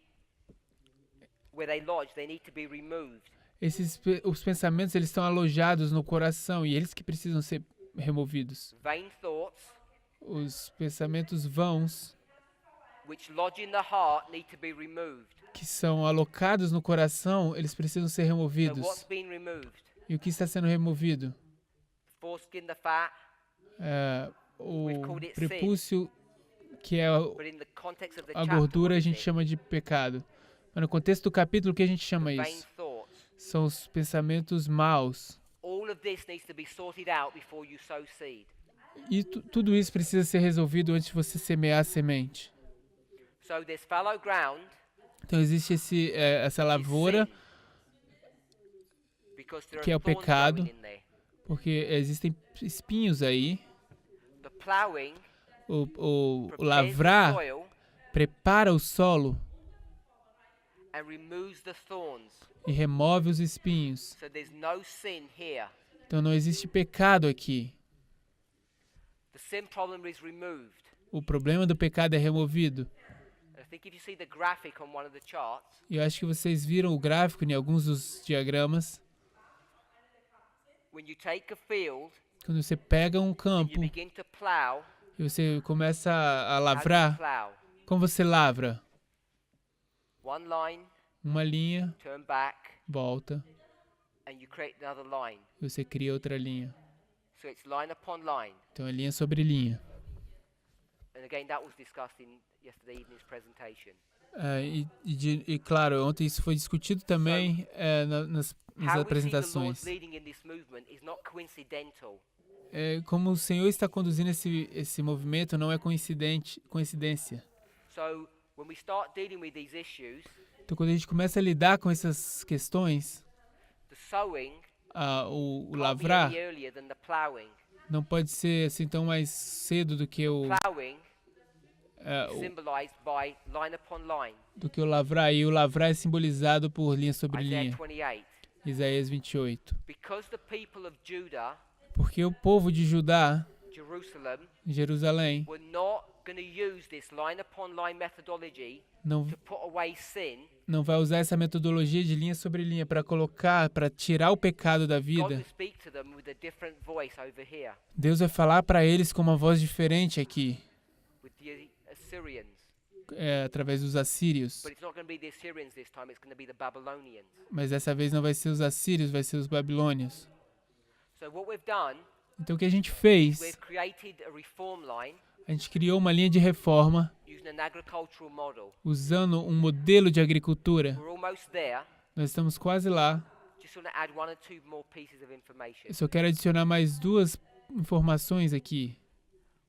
Speaker 1: where they lodge. They need to be removed.
Speaker 2: Os pensamentos eles estão alojados no coração e eles que precisam ser removidos.
Speaker 1: Vain thoughts
Speaker 2: Os pensamentos vãos
Speaker 1: which lodge in the heart need to be removed.
Speaker 2: que são alocados no coração, eles precisam ser
Speaker 1: So what's
Speaker 2: removidos.
Speaker 1: being removed?
Speaker 2: E o que está sendo removido?
Speaker 1: Foreskin, the fat,
Speaker 2: O
Speaker 1: We've called it
Speaker 2: prepúcio, que é
Speaker 1: but in the context of the
Speaker 2: a
Speaker 1: chapter,
Speaker 2: gordura,
Speaker 1: what
Speaker 2: a
Speaker 1: is
Speaker 2: gente
Speaker 1: it?
Speaker 2: chama de pecado. Mas no contexto do capítulo, o que a gente chama
Speaker 1: Vain
Speaker 2: isso?
Speaker 1: thoughts.
Speaker 2: são os pensamentos maus.
Speaker 1: All of this needs to be sorted out before you sow seed.
Speaker 2: E tudo isso precisa ser resolvido antes de você semear a semente.
Speaker 1: So there's fallow ground,
Speaker 2: Então existe essa lavoura,
Speaker 1: because there
Speaker 2: que é
Speaker 1: are
Speaker 2: o
Speaker 1: thorns
Speaker 2: pecado.
Speaker 1: growing in there.
Speaker 2: porque existem espinhos aí.
Speaker 1: The plowing
Speaker 2: O
Speaker 1: prepares the
Speaker 2: lavrar
Speaker 1: soil
Speaker 2: prepara o solo
Speaker 1: and removes the thorns.
Speaker 2: e remove os espinhos.
Speaker 1: So there's no sin here.
Speaker 2: Então não existe pecado aqui.
Speaker 1: The sin problem is removed.
Speaker 2: O problema do pecado é removido.
Speaker 1: And I think if you see the graphic on one of the charts,
Speaker 2: E eu acho que vocês viram o gráfico em alguns dos diagramas.
Speaker 1: when you take a field
Speaker 2: Quando você pega um
Speaker 1: and you
Speaker 2: campo
Speaker 1: begin to plow,
Speaker 2: e você começa a
Speaker 1: how do you
Speaker 2: lavrar,
Speaker 1: plow?
Speaker 2: como você lavra?
Speaker 1: One line,
Speaker 2: Uma linha,
Speaker 1: turn back,
Speaker 2: volta,
Speaker 1: and you create another line.
Speaker 2: e você cria outra linha.
Speaker 1: So it's line upon line.
Speaker 2: Então é linha sobre linha.
Speaker 1: And again, that was discussed in yesterday evening's presentation.
Speaker 2: E claro, ontem isso foi discutido também nas
Speaker 1: How we see the Lord
Speaker 2: apresentações.
Speaker 1: leading in this movement is not coincidental.
Speaker 2: Como o Senhor está conduzindo esse movimento não é coincidência.
Speaker 1: So when we start dealing with these issues,
Speaker 2: Então quando a gente começa a lidar com essas questões,
Speaker 1: the sowing
Speaker 2: o
Speaker 1: can't be
Speaker 2: lavrar
Speaker 1: any earlier than the plowing.
Speaker 2: não pode ser assim tão mais cedo do que
Speaker 1: Plowing is
Speaker 2: o
Speaker 1: symbolized by line upon line.
Speaker 2: lavrar. E o lavrar é simbolizado por linha sobre
Speaker 1: Isaiah
Speaker 2: linha.
Speaker 1: 28.
Speaker 2: Isaías 28.
Speaker 1: Because the people of Judah,
Speaker 2: Porque o povo de Judá,
Speaker 1: Jerusalem,
Speaker 2: Jerusalém,
Speaker 1: were not going to use this line upon line methodology
Speaker 2: não
Speaker 1: to put away sin.
Speaker 2: não vai usar essa metodologia de linha sobre linha para tirar o pecado da
Speaker 1: God
Speaker 2: vida.
Speaker 1: will speak to them with a different voice over here,
Speaker 2: Deus vai falar para eles com uma voz diferente aqui,
Speaker 1: with the Assyrians.
Speaker 2: através dos assírios.
Speaker 1: But it's not going to be the Assyrians this time, it's going to be the Babylonians.
Speaker 2: Mas dessa vez não vai ser os assírios, vai ser os babilônios.
Speaker 1: So what we've done,
Speaker 2: Então o que a gente fez?
Speaker 1: we've created a reform line
Speaker 2: A gente criou uma linha de reforma
Speaker 1: using an agricultural model.
Speaker 2: usando um modelo de agricultura.
Speaker 1: We're almost there.
Speaker 2: Nós estamos quase lá.
Speaker 1: Just want to add one or two more pieces of information.
Speaker 2: Eu só quero adicionar mais 2 informações aqui.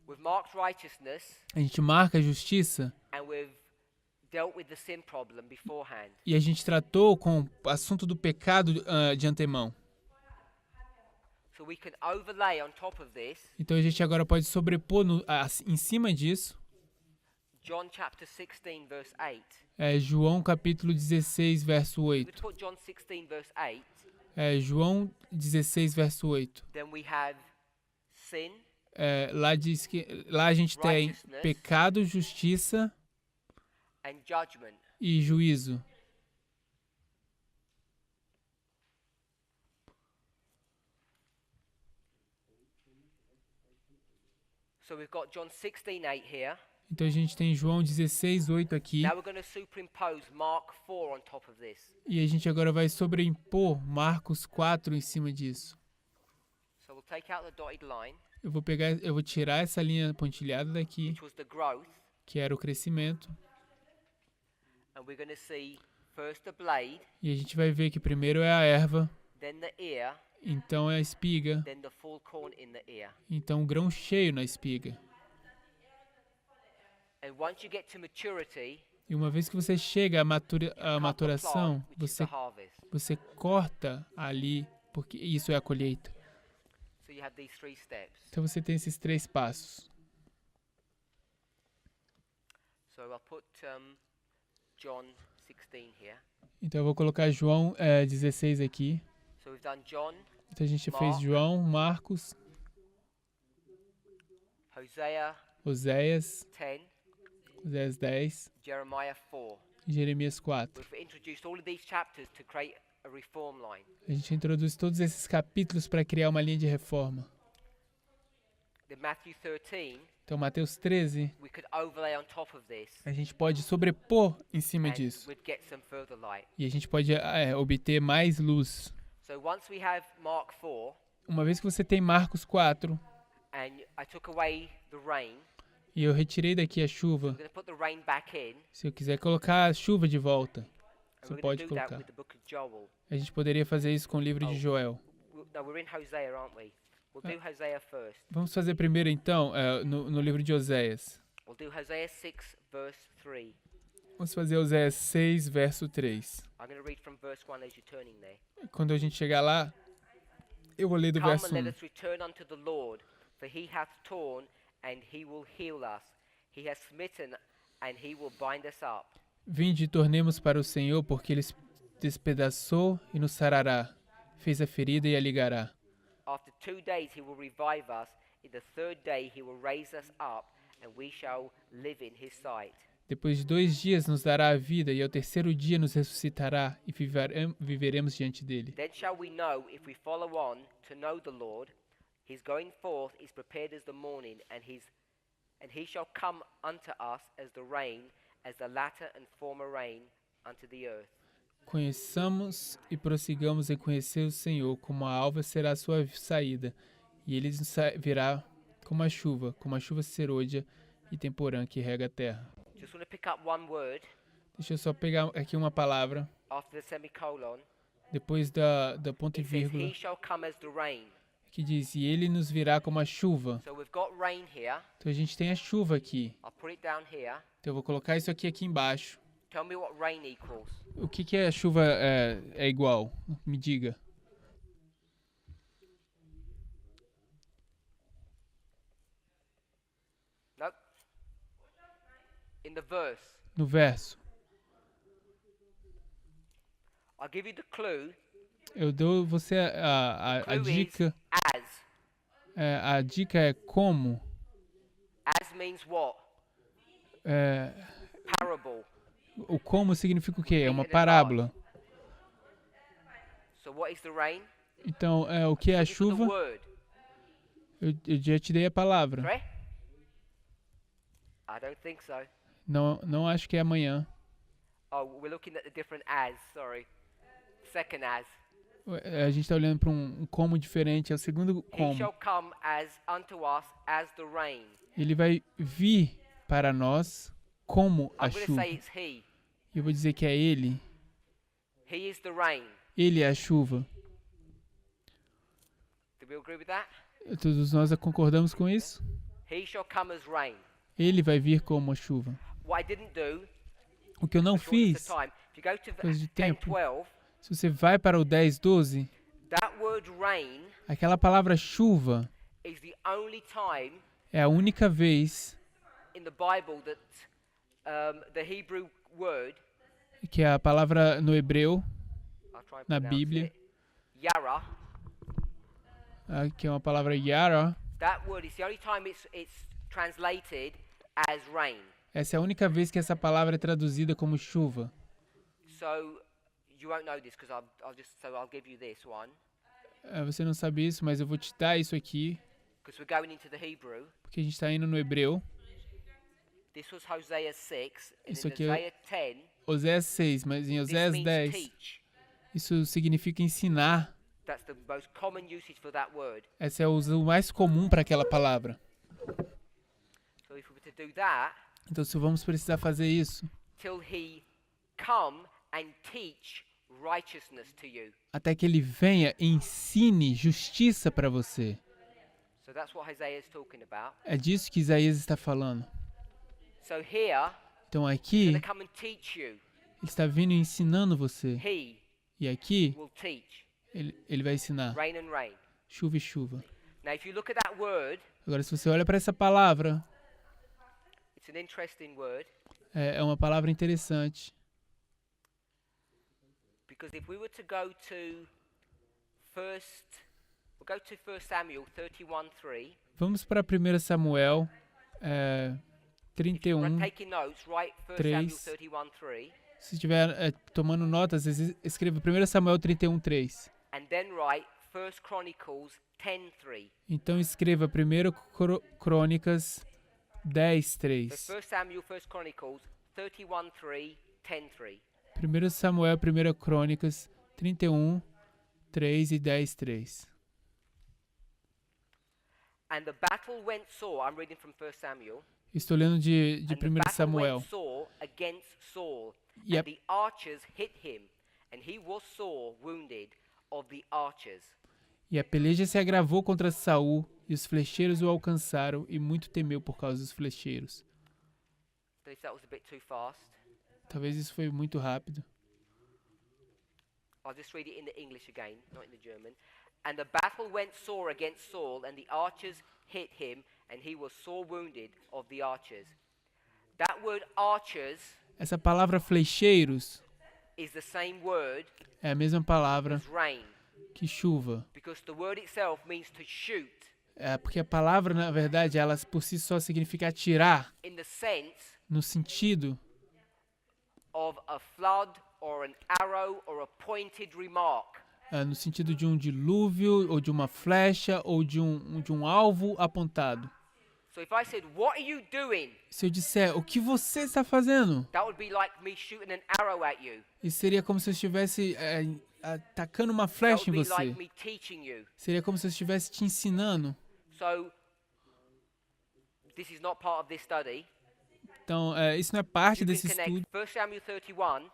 Speaker 1: We've marked righteousness
Speaker 2: A gente marca a justiça
Speaker 1: and we've dealt with the sin problem beforehand.
Speaker 2: e a gente tratou com o assunto do pecado de antemão.
Speaker 1: So we can overlay on top of this
Speaker 2: Então a gente agora pode sobrepor em cima disso
Speaker 1: John chapter 16 verse 8.
Speaker 2: João capítulo 16, verso
Speaker 1: If we
Speaker 2: 8.
Speaker 1: put John 16 verse 8,
Speaker 2: João 16, verso 8.
Speaker 1: then we have sin,
Speaker 2: Lá diz que lá a gente tem
Speaker 1: Righteousness.
Speaker 2: pecado, justiça
Speaker 1: and judgment.
Speaker 2: e juízo.
Speaker 1: So we've got John 16:8 here.
Speaker 2: Então a gente tem João 16, 8 aqui.
Speaker 1: Now we're going to superimpose Mark 4 on top of this.
Speaker 2: E a gente agora vai sobreimpor Marcos 4 em cima disso.
Speaker 1: So we'll take out the dotted line,
Speaker 2: Eu vou tirar essa linha pontilhada daqui,
Speaker 1: which was the growth,
Speaker 2: que era o crescimento.
Speaker 1: and we're going to see first the blade,
Speaker 2: E a gente vai ver que primeiro é a erva,
Speaker 1: then the ear,
Speaker 2: então é a espiga,
Speaker 1: then the full corn in the ear.
Speaker 2: então o grão cheio na espiga.
Speaker 1: And once you get to maturity,
Speaker 2: E uma vez que você chega à
Speaker 1: cut the
Speaker 2: maturação,
Speaker 1: plant, which is the harvest.
Speaker 2: você corta ali, porque isso é a colheita.
Speaker 1: So you have these 3 steps.
Speaker 2: Então você tem esses 3 passos.
Speaker 1: So I'll put John 16 here.
Speaker 2: Então eu vou colocar João 16 aqui.
Speaker 1: So we've done John,
Speaker 2: Então a gente fez
Speaker 1: Mark.
Speaker 2: João, Marcos,
Speaker 1: Hosea
Speaker 2: Oséias,
Speaker 1: 10,
Speaker 2: Oséias 10,
Speaker 1: Jeremiah 4.
Speaker 2: e Jeremias 4.
Speaker 1: We've introduced all of these chapters to create a reform line.
Speaker 2: A gente introduz todos esses capítulos para criar uma linha de reforma.
Speaker 1: Then Matthew 13,
Speaker 2: Então Mateus 13,
Speaker 1: we could overlay on top of this,
Speaker 2: a gente pode sobrepor em cima
Speaker 1: and
Speaker 2: disso.
Speaker 1: we'd get some further light.
Speaker 2: E a gente pode obter mais luz.
Speaker 1: So once we have Mark 4,
Speaker 2: Uma vez que você tem Marcos 4,
Speaker 1: and I took away the rain,
Speaker 2: e eu retirei daqui a chuva,
Speaker 1: I'm going to put the rain back in,
Speaker 2: se eu quiser colocar a chuva de volta,
Speaker 1: And
Speaker 2: Você
Speaker 1: we're going
Speaker 2: pode
Speaker 1: to do that
Speaker 2: colocar.
Speaker 1: with the book of Joel.
Speaker 2: A gente poderia fazer isso com o livro de
Speaker 1: Oh.
Speaker 2: Joel.
Speaker 1: No, we're in Hosea, aren't we? We'll do Hosea first.
Speaker 2: Vamos fazer primeiro, então, no livro de Oséias.
Speaker 1: We'll do Hosea 6, verse 3.
Speaker 2: Vamos fazer Oséias 6, verso 3.
Speaker 1: I'm going to read from verse 1 as you're turning there.
Speaker 2: Quando a gente chegar lá, eu vou ler do
Speaker 1: Come
Speaker 2: verso
Speaker 1: and let
Speaker 2: 1.
Speaker 1: us return unto the Lord, for he hath torn, and he will heal us. He has smitten, and he will bind us up.
Speaker 2: Vinde e tornemos para o Senhor, porque ele despedaçou e nos sarará. Fez a ferida e a ligará.
Speaker 1: After 2 days he will revive us. In the third day he will raise us up, and we shall live in his sight.
Speaker 2: Depois de 2 dias nos dará a vida, e ao terceiro dia nos ressuscitará, e viveremos diante dele.
Speaker 1: Then shall we know, if we follow on to know the Lord, his going forth is prepared as the morning, and he shall come unto us as the rain, as the latter and former rain unto the earth.
Speaker 2: Conheçamos e prossigamos em conhecer o Senhor, como a alva será a sua saída, e ele nos virá como a chuva serôdia e temporã que rega a terra.
Speaker 1: Just want to pick up one word
Speaker 2: Deixa eu só pegar aqui uma palavra,
Speaker 1: after the semicolon.
Speaker 2: depois da ponto e
Speaker 1: It says,
Speaker 2: vírgula,
Speaker 1: he shall come as the rain.
Speaker 2: que diz, e ele nos virá como a chuva.
Speaker 1: So we've got rain here.
Speaker 2: Então a gente tem a chuva aqui.
Speaker 1: I'll put it down here.
Speaker 2: Então eu vou colocar isso aqui embaixo.
Speaker 1: Tell me what rain equals.
Speaker 2: O que a chuva é igual? Me diga.
Speaker 1: Nope. In the verse.
Speaker 2: No verso.
Speaker 1: I'll give you the clue.
Speaker 2: Eu dou você a
Speaker 1: Clue
Speaker 2: dica.
Speaker 1: is as.
Speaker 2: A dica é como.
Speaker 1: As means what?
Speaker 2: É,
Speaker 1: Parable.
Speaker 2: o como significa o quê? É uma
Speaker 1: Written in
Speaker 2: parábola.
Speaker 1: So what is the rain?
Speaker 2: Então, o que é a
Speaker 1: Looking for the
Speaker 2: chuva?
Speaker 1: word.
Speaker 2: Eu já te dei a palavra.
Speaker 1: Sorry? I don't think so.
Speaker 2: Não acho que é amanhã.
Speaker 1: Oh, we're looking at the different as. Sorry. Second as.
Speaker 2: A gente está olhando para um como diferente. É o segundo
Speaker 1: He
Speaker 2: como.
Speaker 1: shall come as unto us as the rain.
Speaker 2: Ele vai vir para nós como a
Speaker 1: I'm going to
Speaker 2: chuva.
Speaker 1: say it's he.
Speaker 2: E eu vou dizer que é ele.
Speaker 1: He is the rain.
Speaker 2: Ele é a chuva.
Speaker 1: Do we agree with that?
Speaker 2: Todos nós concordamos com isso?
Speaker 1: He shall come as rain.
Speaker 2: Ele vai vir como a chuva.
Speaker 1: What I didn't do,
Speaker 2: O que eu não
Speaker 1: for shortness
Speaker 2: fiz,
Speaker 1: of time, if you go to
Speaker 2: coisa de
Speaker 1: 10,
Speaker 2: tempo.
Speaker 1: 12,
Speaker 2: se você vai para o 10, 12,
Speaker 1: that word rain
Speaker 2: aquela palavra chuva
Speaker 1: is the only time
Speaker 2: é a única vez
Speaker 1: in the Bible that the Hebrew word,
Speaker 2: que a palavra no hebreu,
Speaker 1: I'll try and
Speaker 2: na
Speaker 1: pronounce
Speaker 2: Bíblia,
Speaker 1: it, Yara,
Speaker 2: que é uma palavra yara,
Speaker 1: that word is the only time it's translated as rain.
Speaker 2: essa é a única vez que essa palavra é traduzida como chuva.
Speaker 1: So you won't know this because I'll give you this one
Speaker 2: Você não sabe isso, mas eu vou te dar isso aqui,
Speaker 1: because we're going into the Hebrew.
Speaker 2: porque a gente está indo no hebreu.
Speaker 1: This was Hosea 6 and
Speaker 2: Isso
Speaker 1: in
Speaker 2: aqui é
Speaker 1: Hosea 10
Speaker 2: Oséias 6, mas em
Speaker 1: this
Speaker 2: Oséias
Speaker 1: means
Speaker 2: 10,
Speaker 1: teach.
Speaker 2: isso significa ensinar.
Speaker 1: That's the most common usage for that word.
Speaker 2: Esse é o uso mais comum para aquela palavra.
Speaker 1: So if we were to do that,
Speaker 2: Então, se vamos precisar fazer isso,
Speaker 1: till he come and teach righteousness to you.
Speaker 2: até que ele venha e ensine justiça para você.
Speaker 1: So that's what Hosea is talking about.
Speaker 2: É disso que Isaías está falando.
Speaker 1: So here,
Speaker 2: Então
Speaker 1: he's
Speaker 2: aqui,
Speaker 1: going
Speaker 2: ele
Speaker 1: to come and teach you.
Speaker 2: está vindo e ensinando você.
Speaker 1: He
Speaker 2: E aqui,
Speaker 1: will teach.
Speaker 2: ele vai ensinar
Speaker 1: Rain and rain.
Speaker 2: chuva e chuva.
Speaker 1: Now if you look at that word,
Speaker 2: Agora, se você olha para essa palavra,
Speaker 1: it's an interesting word
Speaker 2: é uma palavra interessante.
Speaker 1: because if we were to go to we'll go to 1 Samuel 31:3.
Speaker 2: Vamos para 1 Samuel
Speaker 1: If you're
Speaker 2: 31.
Speaker 1: taking notes, write 1
Speaker 2: 3.
Speaker 1: Samuel 31:3
Speaker 2: Se estiver tomando notas, escreva 1 Samuel 31:3.
Speaker 1: and then write 1 Chronicles 10:3.
Speaker 2: Então escreva 1 Crônicas 10:3.
Speaker 1: So 1 Samuel, 1 Chronicles 31:3, 10:3.
Speaker 2: 1 Samuel, 1 Crônicas 31:3 e 10:3.
Speaker 1: And the battle went sore. I'm reading from 1 Samuel.
Speaker 2: Estou lendo de
Speaker 1: And the
Speaker 2: 1
Speaker 1: battle
Speaker 2: Samuel.
Speaker 1: went sore against Saul,
Speaker 2: E
Speaker 1: And
Speaker 2: a,
Speaker 1: the archers hit him, and he was sore wounded of the archers.
Speaker 2: e a peleja se agravou contra Saul, e os flecheiros o alcançaram, e muito temeu por causa dos flecheiros.
Speaker 1: So if that was a bit too fast,
Speaker 2: Talvez isso foi muito rápido.
Speaker 1: I'll just read it in the English again, not in the German. And the battle went sore against Saul, and the archers hit him, and he was sore wounded of the archers. That word archers
Speaker 2: Essa palavra flecheiros
Speaker 1: is the same word
Speaker 2: é a mesma palavra
Speaker 1: as rain,
Speaker 2: que chuva.
Speaker 1: because the word itself means to shoot,
Speaker 2: É porque a palavra, na verdade, ela por si só significa atirar,
Speaker 1: in the sense
Speaker 2: no sentido
Speaker 1: of a flood or an arrow or a pointed remark.
Speaker 2: no sentido de um dilúvio, ou de uma flecha, ou de um alvo apontado.
Speaker 1: So if I said, "What are you doing?"
Speaker 2: Se eu disser, o que você está fazendo?
Speaker 1: That would be like me shooting an arrow at you.
Speaker 2: Isso seria como se eu estivesse atacando uma
Speaker 1: That
Speaker 2: flecha
Speaker 1: would
Speaker 2: em
Speaker 1: be
Speaker 2: você.
Speaker 1: like me teaching you.
Speaker 2: Seria como se eu estivesse te ensinando.
Speaker 1: So this is not part of this study.
Speaker 2: Então, isso não é parte
Speaker 1: You can
Speaker 2: desse
Speaker 1: connect
Speaker 2: estudo.
Speaker 1: 1 Samuel 31.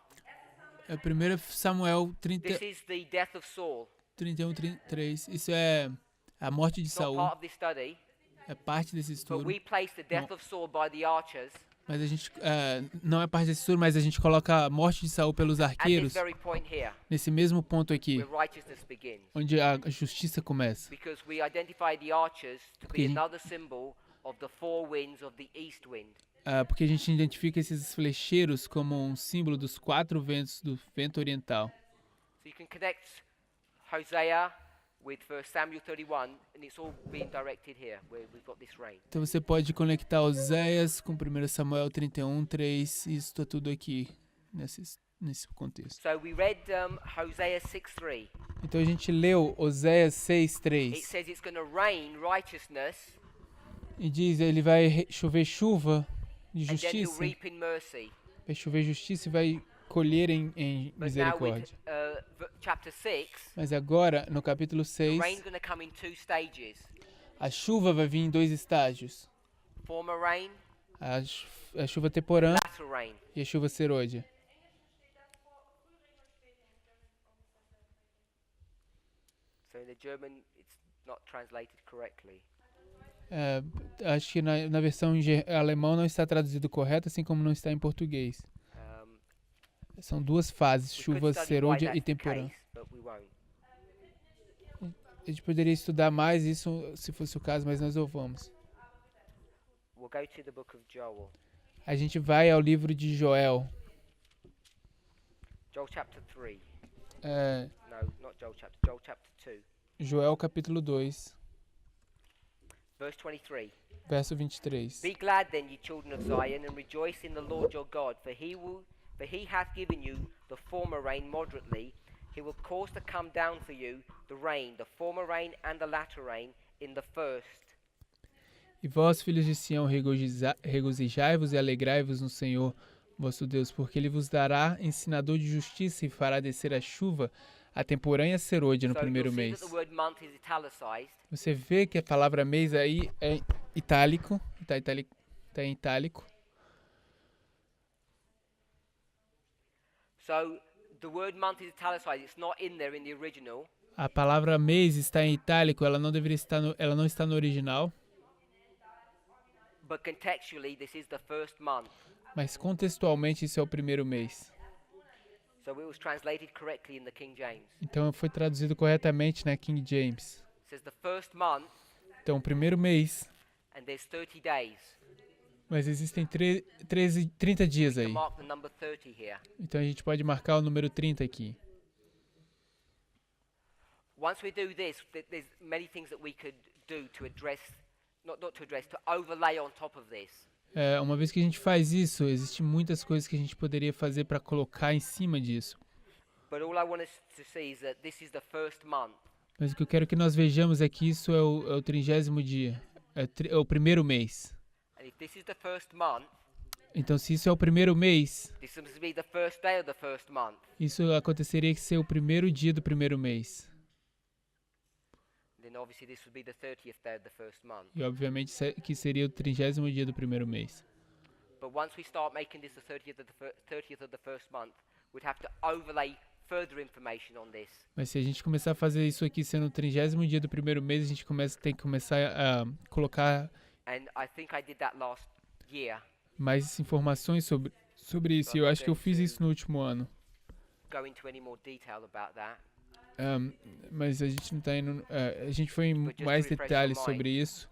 Speaker 2: É 1 Samuel
Speaker 1: This is the death of Saul.
Speaker 2: 31, 33. Isso é a morte de
Speaker 1: It's not
Speaker 2: Saul.
Speaker 1: part of this study.
Speaker 2: É parte desse
Speaker 1: But
Speaker 2: estudo.
Speaker 1: we place the death of Saul by the archers
Speaker 2: Mas a gente não é parte desse estudo, mas a gente coloca a morte de Saul pelos
Speaker 1: at this
Speaker 2: arqueiros
Speaker 1: very point here,
Speaker 2: nesse mesmo ponto aqui,
Speaker 1: where righteousness begins.
Speaker 2: onde a justiça começa.
Speaker 1: Because we identify the archers to
Speaker 2: Porque
Speaker 1: be
Speaker 2: a gente-
Speaker 1: another symbol of the four winds of the east wind.
Speaker 2: Porque a gente identifica esses flecheiros como um símbolo dos 4 ventos do vento oriental.
Speaker 1: So you can connect Hosea with 1 Samuel 31, and it's all being directed here, where we've got this rain.
Speaker 2: Então você pode conectar Oséias com 1 Samuel 31, 3, e isso está tudo aqui nesse contexto.
Speaker 1: So we read Hosea 6:3.
Speaker 2: Então a gente leu Oséias
Speaker 1: It
Speaker 2: 6:3
Speaker 1: says it's going to rain righteousness,
Speaker 2: e diz ele vai chover chuva de
Speaker 1: and then he'll
Speaker 2: justiça,
Speaker 1: reap in mercy.
Speaker 2: vai chover justiça e vai colher em
Speaker 1: But now with
Speaker 2: misericórdia.
Speaker 1: chapter 6,
Speaker 2: Mas agora, no capítulo
Speaker 1: the
Speaker 2: 6,
Speaker 1: rain's going to come in two stages.
Speaker 2: a chuva vai vir em 2 estágios.
Speaker 1: Former rain,
Speaker 2: A chuva temporã
Speaker 1: latter rain.
Speaker 2: e a chuva serôdia.
Speaker 1: So in the German, it's not translated correctly.
Speaker 2: Acho que na versão em alemão não está traduzido correto, assim como não está em português. São duas fases,
Speaker 1: We
Speaker 2: chuva
Speaker 1: could study why
Speaker 2: serôdia
Speaker 1: that's
Speaker 2: e
Speaker 1: the
Speaker 2: temporã.
Speaker 1: case, but we won't.
Speaker 2: A gente poderia estudar mais isso se fosse o caso, mas nós não vamos.
Speaker 1: We'll go to the book of Joel.
Speaker 2: A gente vai ao livro de Joel.
Speaker 1: Joel chapter 3.
Speaker 2: É,
Speaker 1: No, not Joel chapter 2.
Speaker 2: Joel capítulo 2,
Speaker 1: Verse 23.
Speaker 2: verso 23.
Speaker 1: Be glad then, ye children of Zion, and rejoice in the Lord your God, for he hath given you the former rain moderately. He will cause to come down for you the rain, the former rain and the latter rain, in the first.
Speaker 2: E vós, filhos de Sião, regozijai-vos e alegrai-vos no Senhor, vosso Deus, porque Ele vos dará ensinador de justiça e fará descer a chuva, a temporã e a serôdia no
Speaker 1: So
Speaker 2: primeiro
Speaker 1: you'll see
Speaker 2: mês.
Speaker 1: that the word month is italicized.
Speaker 2: Você vê que a palavra mês aí é itálico, tá em itálico.
Speaker 1: So the word month is italicized. It's not in there in the original.
Speaker 2: A palavra mês está em itálico, ela não deveria estar ela não está no original,
Speaker 1: But contextually, this is the first month.
Speaker 2: mas contextualmente isso é o primeiro mês.
Speaker 1: So it was translated correctly in the King James.
Speaker 2: Então foi traduzido corretamente na King James.
Speaker 1: It says the first month,
Speaker 2: Então o primeiro mês,
Speaker 1: and there's 30 days.
Speaker 2: mas existem 30 dias
Speaker 1: We
Speaker 2: aí.
Speaker 1: can mark the number 30 here.
Speaker 2: Então a gente pode marcar o número 30 aqui.
Speaker 1: Once we do this, there's many things that we could do to address, not to address, to overlay on top of this.
Speaker 2: Uma vez que a gente faz isso, existem muitas coisas que a gente poderia fazer para colocar em cima disso.
Speaker 1: But all I want us to see is that this is the first month.
Speaker 2: Mas o que eu quero que nós vejamos é que isso é o 30º dia, é o primeiro mês.
Speaker 1: And if this is the first month,
Speaker 2: Então se isso é o primeiro mês,
Speaker 1: this must be the first day of the first month.
Speaker 2: isso aconteceria que ser o primeiro dia do primeiro mês.
Speaker 1: Then obviously this would be the 30th day of the first month.
Speaker 2: E obviamente que seria o 30º dia do primeiro mês.
Speaker 1: But once we start making this the 30th of the first month, we'd have to overlay further information on this.
Speaker 2: Mas se a gente começar a fazer isso aqui sendo o 30º dia do primeiro mês, a gente tem que começar a colocar
Speaker 1: And I think I did that last year.
Speaker 2: mais informações sobre isso. E eu acho que eu fiz isso no último ano.
Speaker 1: Go into any more detail about that.
Speaker 2: Mas a gente não está indo. A gente foi em
Speaker 1: But just
Speaker 2: mais
Speaker 1: to refresh
Speaker 2: detalhes
Speaker 1: your
Speaker 2: sobre
Speaker 1: mind,
Speaker 2: isso.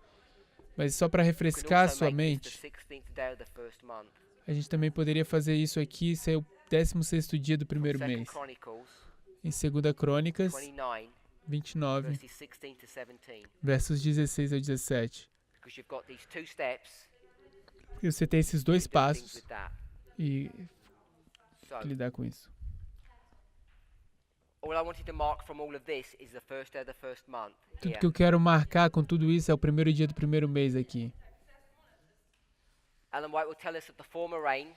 Speaker 2: Mas só para
Speaker 1: we can
Speaker 2: refrescar
Speaker 1: also
Speaker 2: sua
Speaker 1: make this
Speaker 2: mente,
Speaker 1: the 16th day of the first month.
Speaker 2: a gente também poderia fazer isso aqui, ser o 16º dia do primeiro
Speaker 1: Second
Speaker 2: mês.
Speaker 1: Chronicles
Speaker 2: Em 2 Crônicas
Speaker 1: 29,
Speaker 2: 29,
Speaker 1: verses 16 to 17.
Speaker 2: versos 16 ao 17.
Speaker 1: Because you've got these two steps
Speaker 2: E você tem esses
Speaker 1: to
Speaker 2: dois
Speaker 1: do things
Speaker 2: passos
Speaker 1: with that.
Speaker 2: e
Speaker 1: So,
Speaker 2: lidar com isso.
Speaker 1: all I wanted to mark from all of this is the first day of the first month.
Speaker 2: Tudo
Speaker 1: Here.
Speaker 2: que eu quero marcar com tudo isso é o primeiro dia do primeiro mês aqui.
Speaker 1: Ellen White will tell us that the former rain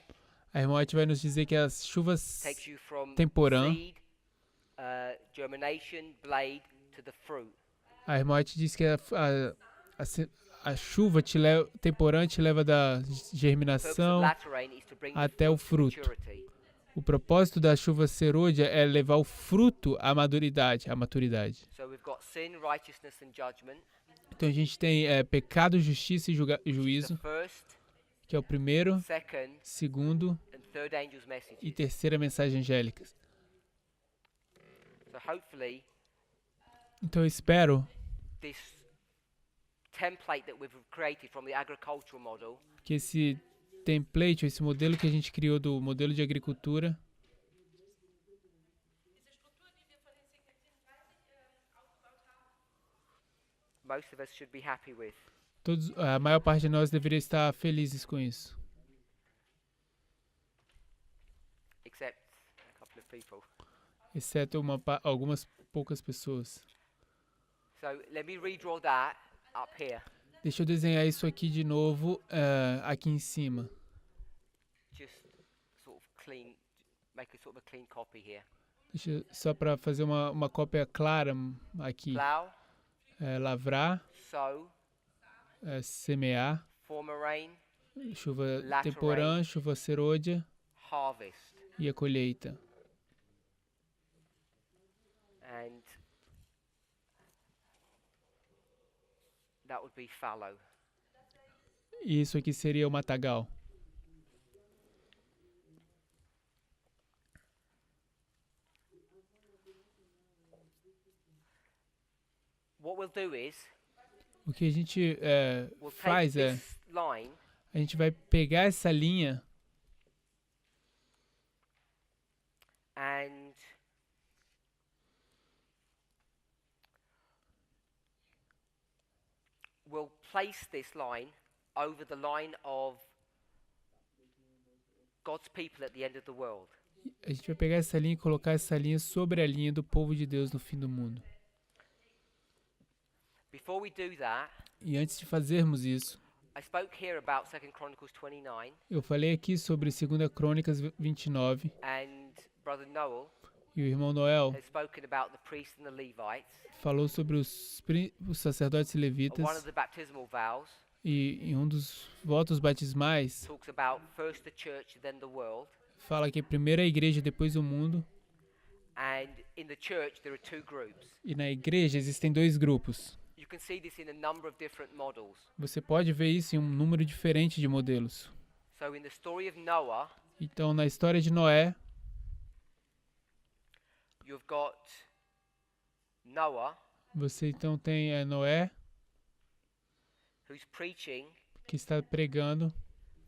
Speaker 2: A irmã White vai nos dizer que as chuvas
Speaker 1: takes you from
Speaker 2: temporã,
Speaker 1: seed, germination, blade, to the fruit.
Speaker 2: a irmã White diz que a chuva temporã te leva da
Speaker 1: The purpose of
Speaker 2: germinação
Speaker 1: latter rain is to bring the
Speaker 2: até o
Speaker 1: fruit to
Speaker 2: fruto.
Speaker 1: maturity.
Speaker 2: O propósito da chuva serôdia é levar o fruto à maturidade.
Speaker 1: So we've got sin, righteousness, and judgment.
Speaker 2: Então a gente tem pecado, justiça e
Speaker 1: The
Speaker 2: juízo,
Speaker 1: first,
Speaker 2: que é o primeiro,
Speaker 1: second,
Speaker 2: segundo
Speaker 1: and third angel's messages.
Speaker 2: e terceira mensagem angélica.
Speaker 1: So hopefully
Speaker 2: Então eu espero
Speaker 1: this template that we've created from the agricultural model
Speaker 2: que esse template, esse modelo que a gente criou do modelo de agricultura,
Speaker 1: most of us should be happy with.
Speaker 2: a maior parte de nós deveria estar felizes com isso.
Speaker 1: Except a couple of people.
Speaker 2: Exceto algumas poucas pessoas.
Speaker 1: So let me redraw that up here.
Speaker 2: Deixa eu desenhar isso aqui de novo, aqui em cima.
Speaker 1: Just sort of clean, make a sort of a clean copy here.
Speaker 2: Só para fazer uma cópia clara aqui.
Speaker 1: Plow,
Speaker 2: Lavrar,
Speaker 1: sow,
Speaker 2: semear,
Speaker 1: former rain,
Speaker 2: chuva
Speaker 1: Latter
Speaker 2: temporã,
Speaker 1: rain.
Speaker 2: chuva serôdia
Speaker 1: harvest.
Speaker 2: e a colheita.
Speaker 1: And that would be fallow.
Speaker 2: E isso aqui seria o matagal.
Speaker 1: What we'll do is
Speaker 2: O que a gente
Speaker 1: we'll take
Speaker 2: faz é,
Speaker 1: this line
Speaker 2: a gente vai pegar essa linha
Speaker 1: and we'll place this line over the line of God's people at the end of the world.
Speaker 2: A gente vai pegar essa linha e colocar essa linha sobre a linha do povo de Deus no fim do mundo.
Speaker 1: Before we do that,
Speaker 2: E antes de fazermos isso,
Speaker 1: I spoke here about 2 Chronicles 29
Speaker 2: eu falei aqui sobre 2 Crônicas 29
Speaker 1: and Brother Noel
Speaker 2: e o irmão Noel
Speaker 1: has spoken about the priests and the Levites.
Speaker 2: falou sobre os sacerdotes e
Speaker 1: One
Speaker 2: levitas
Speaker 1: of the baptismal vows
Speaker 2: e em um dos votos batismais
Speaker 1: talks about first the church, then the world.
Speaker 2: fala que primeiro a igreja, depois o mundo,
Speaker 1: And in the church, there are two groups.
Speaker 2: e na igreja existem dois grupos.
Speaker 1: You can see this in a number of different models.
Speaker 2: Você pode ver isso em um número diferente de modelos.
Speaker 1: So in the story of Noah,
Speaker 2: Então, na história de Noé,
Speaker 1: you've got Noah,
Speaker 2: você então tem Noé,
Speaker 1: who's preaching
Speaker 2: que está pregando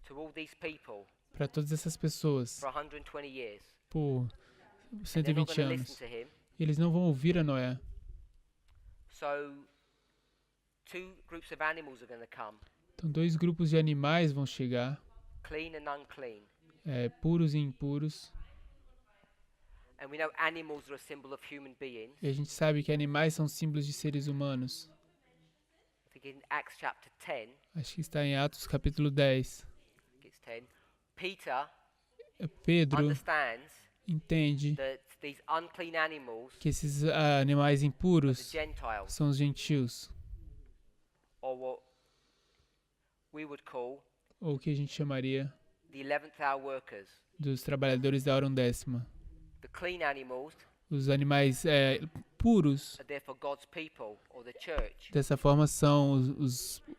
Speaker 1: to all these people
Speaker 2: para todas essas pessoas
Speaker 1: for 120 years.
Speaker 2: por
Speaker 1: And they're not
Speaker 2: 120
Speaker 1: going to listen
Speaker 2: anos.
Speaker 1: to him.
Speaker 2: Eles não vão ouvir a Noé.
Speaker 1: So two groups of animals are going to come,
Speaker 2: Então, dois grupos de animais vão chegar,
Speaker 1: clean and unclean.
Speaker 2: puros e impuros.
Speaker 1: And we know animals are a symbol of human beings.
Speaker 2: E a gente sabe que animais são símbolos de seres humanos.
Speaker 1: I think in Acts chapter 10,
Speaker 2: Acho que está em Atos capítulo 10.
Speaker 1: I think it's 10, Peter
Speaker 2: Pedro
Speaker 1: understands
Speaker 2: entende
Speaker 1: that these unclean animals
Speaker 2: que esses animais
Speaker 1: are the
Speaker 2: impuros
Speaker 1: Gentiles,
Speaker 2: são os gentios,
Speaker 1: or what we would call
Speaker 2: ou o que a gente chamaria
Speaker 1: the 11th hour workers.
Speaker 2: dos trabalhadores da hora undécima.
Speaker 1: The clean animals
Speaker 2: Os animais puros,
Speaker 1: are there for God's people or the church.
Speaker 2: dessa forma, são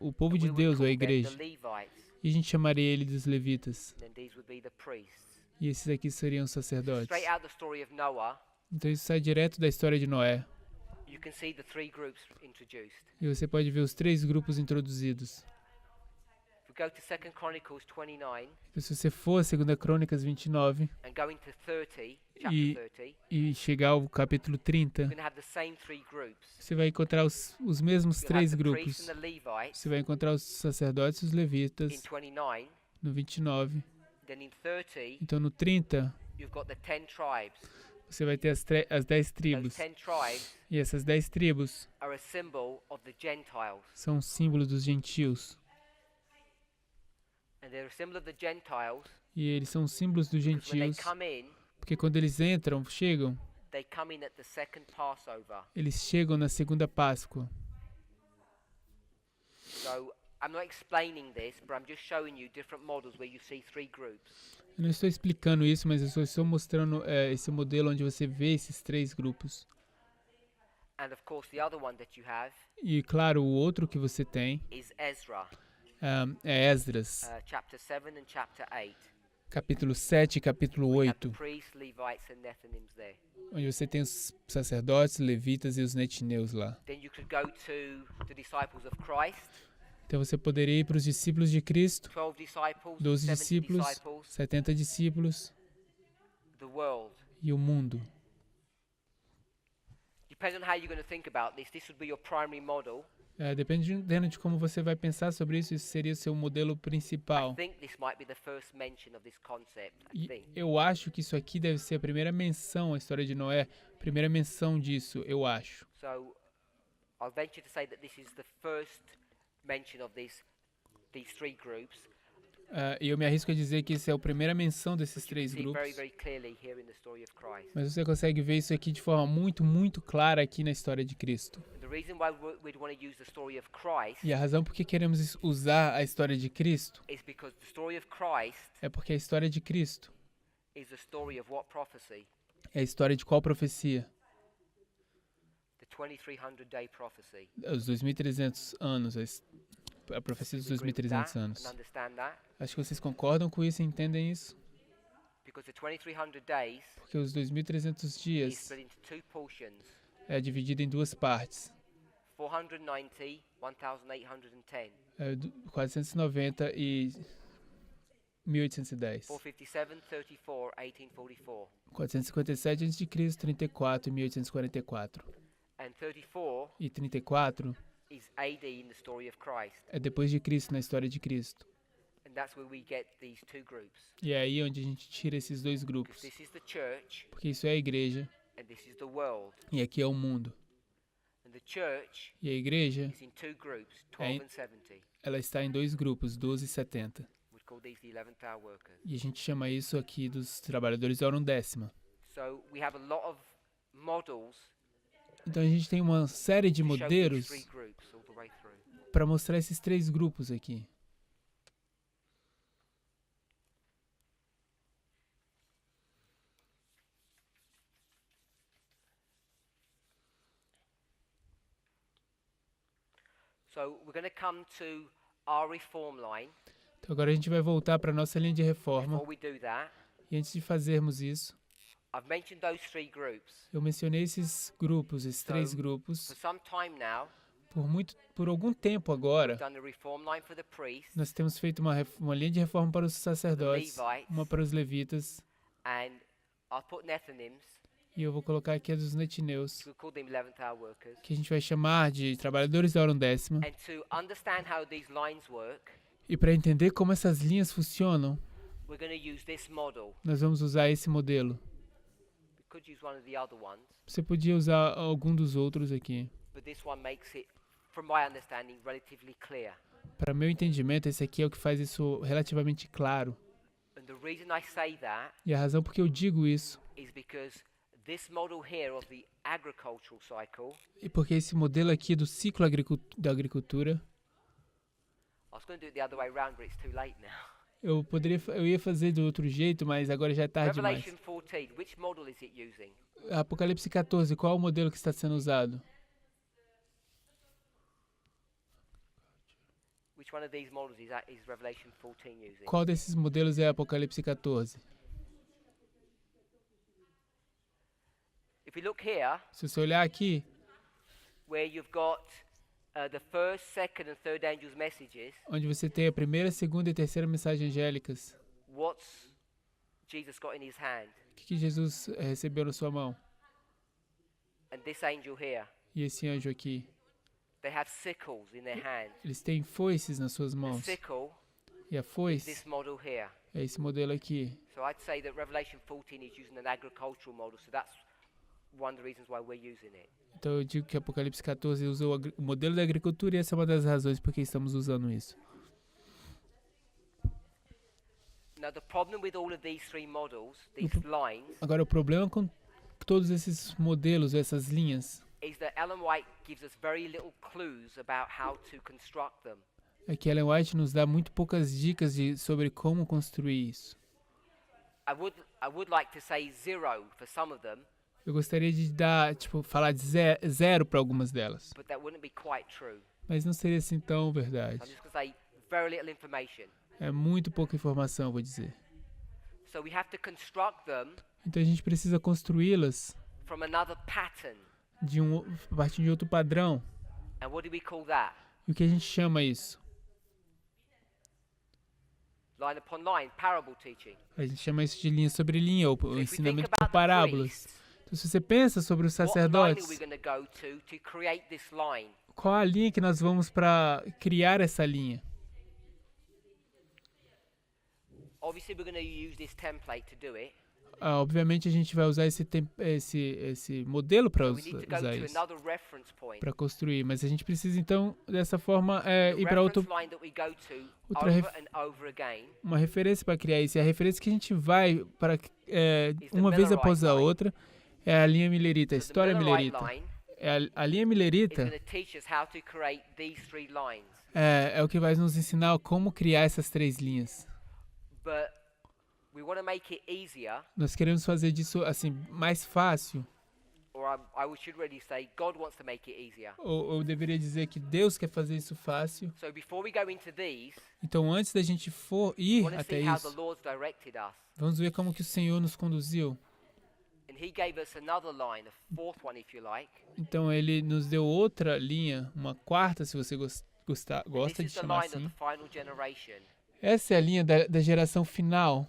Speaker 2: o povo
Speaker 1: And
Speaker 2: de
Speaker 1: we would
Speaker 2: Deus, ou a
Speaker 1: call them
Speaker 2: igreja.
Speaker 1: the Levites.
Speaker 2: E a gente chamaria ele dos levitas.
Speaker 1: And then these would be the priests.
Speaker 2: E esses aqui seriam os sacerdotes.
Speaker 1: Straight out the story of Noah,
Speaker 2: Então isso sai direto da história de Noé.
Speaker 1: you can see the three groups introduced.
Speaker 2: E você pode ver os 3 grupos introduzidos.
Speaker 1: If we go to 2 Chronicles 29
Speaker 2: Então, se você for a 2 Crônicas 29
Speaker 1: and go into 30, chapter
Speaker 2: E-
Speaker 1: 30,
Speaker 2: e chegar ao capítulo 30,
Speaker 1: you're going to have the same three groups.
Speaker 2: você vai encontrar os mesmos
Speaker 1: You'll
Speaker 2: 3
Speaker 1: have the priests
Speaker 2: grupos.
Speaker 1: and the Levites
Speaker 2: Você vai encontrar os sacerdotes e os
Speaker 1: in
Speaker 2: levitas
Speaker 1: 29.
Speaker 2: no 29.
Speaker 1: Then in 30,
Speaker 2: Então no 30,
Speaker 1: you've got the 10 tribes.
Speaker 2: você vai ter as 10
Speaker 1: Those
Speaker 2: tribos.
Speaker 1: 10 tribes
Speaker 2: E essas 10 tribos
Speaker 1: are a symbol of the Gentiles.
Speaker 2: são símbolos dos gentios.
Speaker 1: And they're a symbol of the Gentiles
Speaker 2: E eles são símbolos dos
Speaker 1: because when they
Speaker 2: gentios
Speaker 1: come in,
Speaker 2: porque quando eles chegam,
Speaker 1: they come in at the second Passover.
Speaker 2: eles chegam na segunda Páscoa.
Speaker 1: So I'm not explaining this, but I'm just showing you different models where you see three groups.
Speaker 2: Eu não estou explicando isso, mas eu só estou mostrando esse modelo onde você vê esses 3 grupos.
Speaker 1: And of course, the other one that you have
Speaker 2: E claro, o outro que você tem
Speaker 1: is Ezra,
Speaker 2: é Esdras,
Speaker 1: chapter 7 and chapter 8.
Speaker 2: capítulo 7 e capítulo
Speaker 1: We have the
Speaker 2: 8,
Speaker 1: priests, Levites, and Nethinims there.
Speaker 2: onde você tem os sacerdotes, levitas e os netineus lá.
Speaker 1: Then you could go to the disciples of Christ,
Speaker 2: Então você poderia ir para os discípulos de Cristo,
Speaker 1: 12 disciples,
Speaker 2: 12
Speaker 1: 70
Speaker 2: discípulos,
Speaker 1: disciples,
Speaker 2: 70 discípulos
Speaker 1: the world.
Speaker 2: e o mundo.
Speaker 1: Depending on how you're going to think about this, this would be your primary model.
Speaker 2: Dependendo de como você vai pensar sobre isso, isso seria o seu modelo
Speaker 1: I
Speaker 2: principal.
Speaker 1: think this might be the first mention of this concept. I
Speaker 2: E
Speaker 1: think.
Speaker 2: eu acho que isso aqui deve ser a primeira menção à história de Noé, primeira menção disso, eu acho.
Speaker 1: So I'll venture to say that this is the first mention of these three groups.
Speaker 2: E eu me arrisco a dizer que isso é a primeira menção desses
Speaker 1: But you can
Speaker 2: 3
Speaker 1: see very,
Speaker 2: grupos.
Speaker 1: very clearly here in the story of Christ.
Speaker 2: Mas você consegue ver isso aqui de forma muito, muito clara aqui na história de Cristo.
Speaker 1: And the reason why we'd want to use the story of Christ
Speaker 2: E a razão por que queremos usar a história de Cristo
Speaker 1: is because the story of Christ
Speaker 2: é porque a história de Cristo
Speaker 1: is the story of what prophecy?
Speaker 2: é a história de qual profecia?
Speaker 1: The 2300-day prophecy.
Speaker 2: Os 2.300 anos, a profecia dos
Speaker 1: We agree with that
Speaker 2: 2.300 anos.
Speaker 1: and understand that
Speaker 2: Acho que vocês concordam com isso e entendem isso?
Speaker 1: because the 2300 days
Speaker 2: Porque os 2.300
Speaker 1: is
Speaker 2: dias
Speaker 1: split into two portions.
Speaker 2: é dividido em 2 partes.
Speaker 1: 490, 1810.
Speaker 2: 490 e 1810.
Speaker 1: 457, 34, 1844.
Speaker 2: 457 a.C., 34 e 1844.
Speaker 1: And 34
Speaker 2: E 34
Speaker 1: is AD in the story of Christ.
Speaker 2: é depois de Cristo, na história de Cristo.
Speaker 1: And that's where we get these two groups.
Speaker 2: E é aí onde a gente tira esses 2
Speaker 1: Because
Speaker 2: grupos.
Speaker 1: this is the church
Speaker 2: Porque isso é a igreja
Speaker 1: and this is the world.
Speaker 2: e aqui é o mundo.
Speaker 1: And the church
Speaker 2: E a igreja,
Speaker 1: is in two groups, 12 and 70.
Speaker 2: ela está em 2 grupos, 12 e 70.
Speaker 1: We'd call these the 11th hour workers.
Speaker 2: E a gente chama isso aqui dos trabalhadores da hora undécima.
Speaker 1: So we have a lot of models
Speaker 2: Então a gente tem uma série de
Speaker 1: to show these
Speaker 2: modelos
Speaker 1: three groups all the way through.
Speaker 2: para mostrar esses 3 grupos aqui.
Speaker 1: So we're going to come to our reform line.
Speaker 2: Então agora a gente vai voltar para a nossa linha de reforma.
Speaker 1: Before we do that,
Speaker 2: E antes de fazermos isso,
Speaker 1: I've mentioned those three groups.
Speaker 2: eu mencionei esses grupos, esses 3 grupos,
Speaker 1: For some time now,
Speaker 2: por algum tempo agora.
Speaker 1: we've done a reform line for the priests
Speaker 2: Nós temos feito uma linha de reforma para os sacerdotes, uma para os levitas,
Speaker 1: and I'll put Nethinims,
Speaker 2: e eu vou colocar aqui a dos netineus,
Speaker 1: we'll call them 11th hour workers.
Speaker 2: que a gente vai chamar de trabalhadores da hora undécima.
Speaker 1: And to understand how these lines work,
Speaker 2: E para entender como essas linhas funcionam,
Speaker 1: we're going to use this model.
Speaker 2: nós vamos usar esse modelo.
Speaker 1: We could use one of the other ones,
Speaker 2: Você podia usar algum dos outros aqui.
Speaker 1: but this one makes it, from my understanding, relatively clear.
Speaker 2: Para meu entendimento, esse aqui é o que faz isso relativamente claro.
Speaker 1: And the reason I say that
Speaker 2: E a razão por que eu digo isso
Speaker 1: is because this model here of the agricultural cycle,
Speaker 2: é porque esse modelo aqui do ciclo da agricultura,
Speaker 1: I was going to do it the other way around, but it's too late now.
Speaker 2: Eu ia fazer de outro jeito, mas agora já é tarde demais.
Speaker 1: Revelation 14, which model is it using?
Speaker 2: Apocalipse 14, qual é o modelo que está sendo usado?
Speaker 1: Which one of these models is Revelation 14 using?
Speaker 2: Qual desses modelos é Apocalipse 14?
Speaker 1: If we look here,
Speaker 2: Se você olhar aqui,
Speaker 1: where you've got the first, second, and third angels' messages,
Speaker 2: onde você tem a primeira, segunda e terceira mensagem angélicas,
Speaker 1: what's Jesus got in his hand?
Speaker 2: o que Jesus recebeu na sua mão?
Speaker 1: And this angel here,
Speaker 2: E esse anjo aqui?
Speaker 1: they have sickles in their hand.
Speaker 2: Eles têm foices nas suas
Speaker 1: The
Speaker 2: mãos.
Speaker 1: sickle
Speaker 2: E a
Speaker 1: is
Speaker 2: foice
Speaker 1: this model here.
Speaker 2: é esse modelo aqui.
Speaker 1: So I'd say that Revelation 14 is using an agricultural model, so that's one of the reasons why we're using it.
Speaker 2: Então eu digo que Apocalipse 14 usa o modelo da agricultura e essa é uma das razões por que estamos usando isso.
Speaker 1: Now the problem with all of these three models, these lines,
Speaker 2: Agora o problema com todos esses modelos, essas linhas,
Speaker 1: is that Ellen White gives us very little clues about how to construct them.
Speaker 2: é que Ellen White nos dá muito poucas dicas sobre como construir isso.
Speaker 1: I would like to say zero for some of them,
Speaker 2: Eu gostaria de dar, falar de zero para algumas delas,
Speaker 1: but that wouldn't be quite true.
Speaker 2: mas não seria assim tão
Speaker 1: I'm
Speaker 2: verdade.
Speaker 1: just going to say very little information.
Speaker 2: É muito pouca informação, vou dizer.
Speaker 1: So we have to construct them
Speaker 2: Então a gente precisa construí-las
Speaker 1: from another pattern.
Speaker 2: a partir de outro padrão.
Speaker 1: And what do we call that?
Speaker 2: E o que a gente chama isso?
Speaker 1: Line upon line, parable teaching.
Speaker 2: A gente chama isso de linha sobre linha, ou
Speaker 1: So if we think
Speaker 2: ensinamento por
Speaker 1: about the
Speaker 2: parábolas.
Speaker 1: priests,
Speaker 2: Então, se você pensa sobre os
Speaker 1: what line are
Speaker 2: sacerdotes,
Speaker 1: we going to go to create this line?
Speaker 2: qual a linha que nós vamos para criar essa linha?
Speaker 1: Obviously, we're going to use this template to do it.
Speaker 2: Obviamente a gente vai usar esse modelo para
Speaker 1: So we need to go
Speaker 2: usar
Speaker 1: to
Speaker 2: isso,
Speaker 1: another reference point.
Speaker 2: para construir, mas a gente precisa então dessa forma
Speaker 1: The
Speaker 2: ir para
Speaker 1: reference line that we go to
Speaker 2: outra
Speaker 1: over
Speaker 2: ref-
Speaker 1: and over again
Speaker 2: uma referência para criar isso. E a referência que a gente vai para
Speaker 1: is the
Speaker 2: uma vez após a
Speaker 1: Millerite line.
Speaker 2: outra é a linha milerita, a
Speaker 1: So the
Speaker 2: história
Speaker 1: Millerite
Speaker 2: milerita.
Speaker 1: line
Speaker 2: A linha
Speaker 1: is
Speaker 2: milerita
Speaker 1: going to teach us how to create these three lines.
Speaker 2: é o que vai nos ensinar como criar essas três linhas.
Speaker 1: But we want to make it easier,
Speaker 2: Nós queremos fazer disso assim mais fácil,
Speaker 1: or I should really say God wants to make it easier.
Speaker 2: ou eu deveria dizer que Deus quer fazer isso fácil.
Speaker 1: So before we go into these,
Speaker 2: Então antes da gente
Speaker 1: we
Speaker 2: ir
Speaker 1: want to
Speaker 2: até
Speaker 1: see how the
Speaker 2: isso,
Speaker 1: Lord's directed us.
Speaker 2: vamos ver como que o Senhor nos conduziu.
Speaker 1: And he gave us another line, a fourth one if you like.
Speaker 2: Então ele nos deu outra linha, uma quarta, se você gosta
Speaker 1: This
Speaker 2: de
Speaker 1: is the
Speaker 2: chamar
Speaker 1: line of
Speaker 2: assim.
Speaker 1: the final generation.
Speaker 2: Essa é a linha da geração final.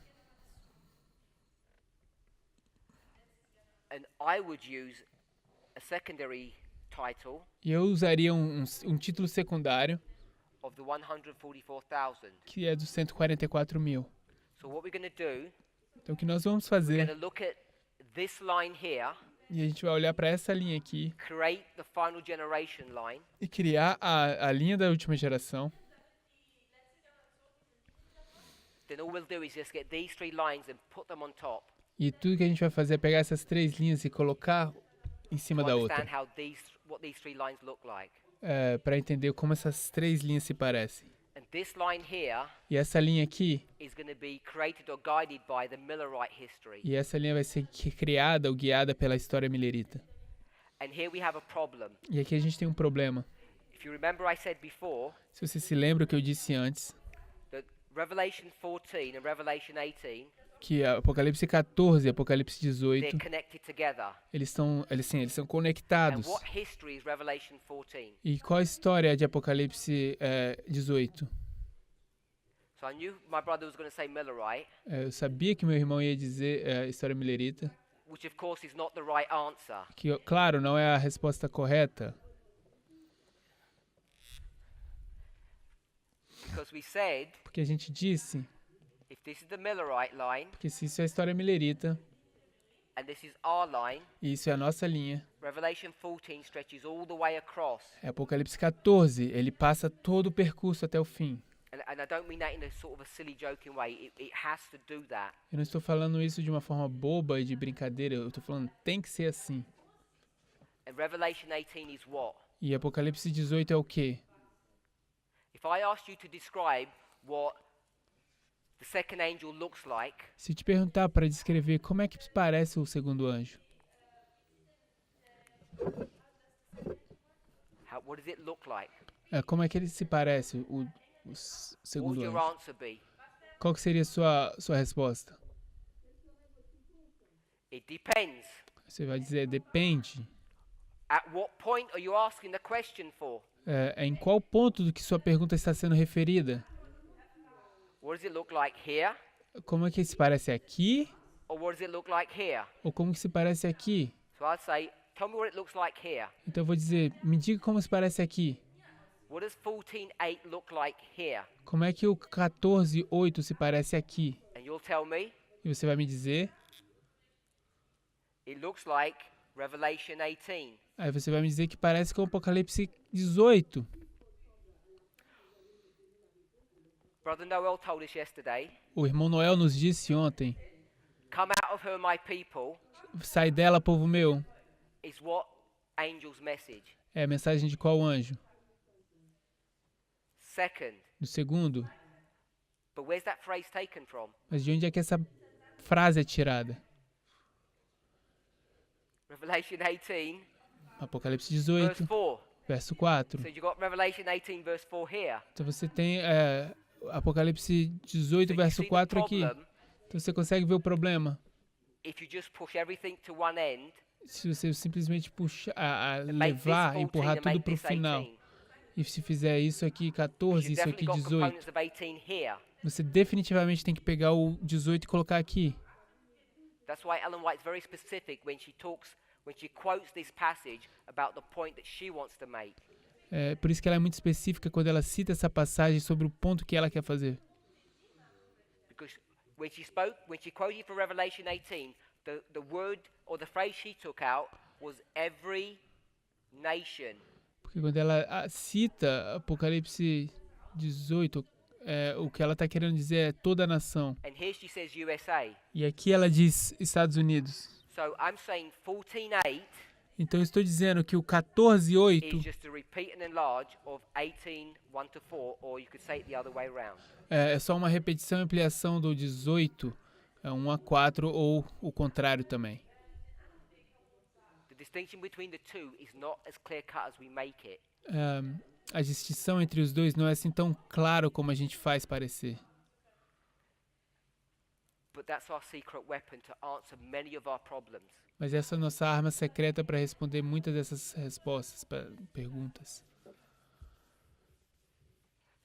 Speaker 1: And I would use a secondary title
Speaker 2: E eu usaria um título secundário,
Speaker 1: of the 144,000.
Speaker 2: que é dos 144 mil.
Speaker 1: So what we're going to do,
Speaker 2: Então o que nós vamos
Speaker 1: we're
Speaker 2: fazer,
Speaker 1: going to look at this line here,
Speaker 2: e a gente vai olhar para essa linha aqui,
Speaker 1: create the final generation line,
Speaker 2: e criar a linha da última geração.
Speaker 1: then all we'll do is just get these three lines and put them on top
Speaker 2: E tudo que a gente vai fazer é pegar essas três linhas e colocar em cima
Speaker 1: to
Speaker 2: da
Speaker 1: understand
Speaker 2: outra,
Speaker 1: what these three lines look like.
Speaker 2: para entender como essas três linhas se parecem.
Speaker 1: And this line here
Speaker 2: E essa linha aqui,
Speaker 1: is going to be created or guided by the Millerite history.
Speaker 2: e essa linha vai ser criada ou guiada pela história milerita.
Speaker 1: And here we have a problem.
Speaker 2: E aqui a gente tem um problema.
Speaker 1: If you remember, I said before
Speaker 2: Se você se lembra o que eu disse antes,
Speaker 1: that Revelation 14 and Revelation 18,
Speaker 2: que Apocalipse 14 e Apocalipse 18,
Speaker 1: they're connected together.
Speaker 2: eles são
Speaker 1: And
Speaker 2: conectados.
Speaker 1: what history is Revelation 14?
Speaker 2: E qual a história de Apocalipse 18?
Speaker 1: So I knew my brother was going to say Millerite,
Speaker 2: Eu sabia que meu irmão ia dizer história milerita,
Speaker 1: which of course is not the right answer.
Speaker 2: que, claro, não é a resposta correta,
Speaker 1: Because we said,
Speaker 2: porque a gente disse
Speaker 1: if this is the Millerite line
Speaker 2: que se isso é a história milerita,
Speaker 1: and this is our line,
Speaker 2: e isso é a nossa linha,
Speaker 1: Revelation 14 stretches all the way across.
Speaker 2: Apocalipse 14, ele passa todo o percurso até o fim.
Speaker 1: And I don't mean that in a sort of a silly joking way. It has to do that.
Speaker 2: Eu não estou falando isso de uma forma boba e de brincadeira, eu estou falando tem que ser assim.
Speaker 1: And Revelation 18 is what?
Speaker 2: E Apocalipse 18 é o quê?
Speaker 1: If I asked you to describe what the second angel looks like,
Speaker 2: Se te perguntar para descrever como é que parece o segundo anjo,
Speaker 1: what does it look like?
Speaker 2: como é que ele se parece, o
Speaker 1: What would
Speaker 2: segundo
Speaker 1: your
Speaker 2: anjo?
Speaker 1: answer be?
Speaker 2: Qual que seria a sua resposta?
Speaker 1: It depends.
Speaker 2: Você vai dizer, depende.
Speaker 1: At what point are you asking the question for?
Speaker 2: Em qual ponto do que sua pergunta está sendo referida?
Speaker 1: What does it look like here?
Speaker 2: Como é que se parece aqui?
Speaker 1: Or what does it look like here?
Speaker 2: Ou como que se parece aqui?
Speaker 1: So I'd say, tell me what it looks like here.
Speaker 2: Então eu vou dizer, me diga como se parece aqui.
Speaker 1: What does 14:8 look like here?
Speaker 2: Como é que o 14:8 se parece aqui?
Speaker 1: And you'll tell me,
Speaker 2: E você vai me dizer,
Speaker 1: it looks like Revelation 18.
Speaker 2: aí você vai me dizer que parece com o Apocalipse 18.
Speaker 1: Brother Noel told us yesterday,
Speaker 2: O irmão Noel nos disse ontem,
Speaker 1: come out of her, my people,
Speaker 2: sai dela, povo meu.
Speaker 1: is what angel's message.
Speaker 2: É a mensagem de qual anjo?
Speaker 1: Second,
Speaker 2: Do segundo?
Speaker 1: but where's that phrase taken from?
Speaker 2: Mas de onde é que essa frase é tirada?
Speaker 1: Revelation 18,
Speaker 2: Apocalipse
Speaker 1: verse
Speaker 2: 18,
Speaker 1: 4.
Speaker 2: verso 4.
Speaker 1: So you got Revelation 18, verse 4 here.
Speaker 2: Então você tem Apocalipse 18,
Speaker 1: So you
Speaker 2: verso
Speaker 1: see the
Speaker 2: 4 aqui.
Speaker 1: problem
Speaker 2: Então você consegue ver o problema?
Speaker 1: if you just push everything to one end
Speaker 2: Se você simplesmente puxar,
Speaker 1: and make this
Speaker 2: levar,
Speaker 1: 14
Speaker 2: empurrar
Speaker 1: and
Speaker 2: tudo
Speaker 1: make
Speaker 2: para o
Speaker 1: this
Speaker 2: final.
Speaker 1: 18.
Speaker 2: E se fizer isso aqui 14,
Speaker 1: You've
Speaker 2: isso
Speaker 1: definitely
Speaker 2: aqui
Speaker 1: got
Speaker 2: 18,
Speaker 1: components of 18 here.
Speaker 2: você definitivamente tem que pegar o 18 e colocar aqui.
Speaker 1: That's why Ellen White's very specific when she quotes this passage about the point that she wants to make.
Speaker 2: Por isso que ela é muito específica quando ela cita essa passagem sobre o ponto que ela quer fazer.
Speaker 1: Because when she quoted for Revelation 18, the word or the phrase she took out was every nation.
Speaker 2: Porque quando ela cita Apocalipse 18, o que ela está querendo dizer é toda a nação.
Speaker 1: And here she says USA.
Speaker 2: E aqui ela diz Estados Unidos.
Speaker 1: So I'm saying 14:8
Speaker 2: Então eu estou dizendo que o 14:8
Speaker 1: is just a repeat and enlarge of 18:1-4, or you could say it the other way around.
Speaker 2: é só uma repetição e ampliação do 18, 1-4, ou o contrário também.
Speaker 1: The distinction between the two is not as clear cut as we make it.
Speaker 2: A distinção entre os dois não é assim tão claro como a gente faz parecer.
Speaker 1: But that's our secret weapon to answer many of our problems.
Speaker 2: Mas essa é a nossa arma secreta para responder muitas dessas respostas, perguntas.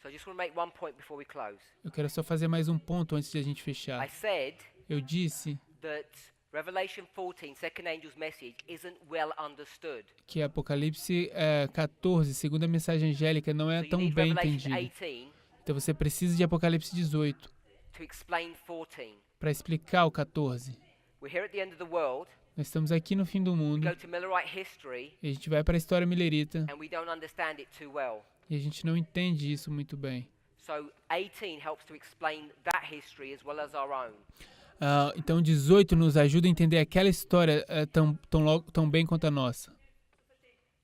Speaker 1: So I just want to make one point before we close.
Speaker 2: Eu quero só fazer mais um ponto antes de a gente fechar.
Speaker 1: I said
Speaker 2: Eu disse
Speaker 1: that Revelation 14, second angel's message, isn't well understood.
Speaker 2: que Apocalipse 14, segunda mensagem angélica, não é
Speaker 1: So you
Speaker 2: tão
Speaker 1: need
Speaker 2: bem
Speaker 1: Revelation
Speaker 2: entendido.
Speaker 1: 18
Speaker 2: Então você precisa de Apocalipse 18
Speaker 1: to explain 14.
Speaker 2: para explicar o 14.
Speaker 1: We're here at the end of the world.
Speaker 2: Nós estamos aqui no fim do
Speaker 1: We
Speaker 2: mundo
Speaker 1: go to Millerite history
Speaker 2: e a gente vai para a história millerita
Speaker 1: and we don't understand it too well.
Speaker 2: e a gente não entende isso muito bem.
Speaker 1: So 18 helps to explain that history as well as our own.
Speaker 2: Então 18 nos ajuda a entender aquela história tão bem quanto a nossa,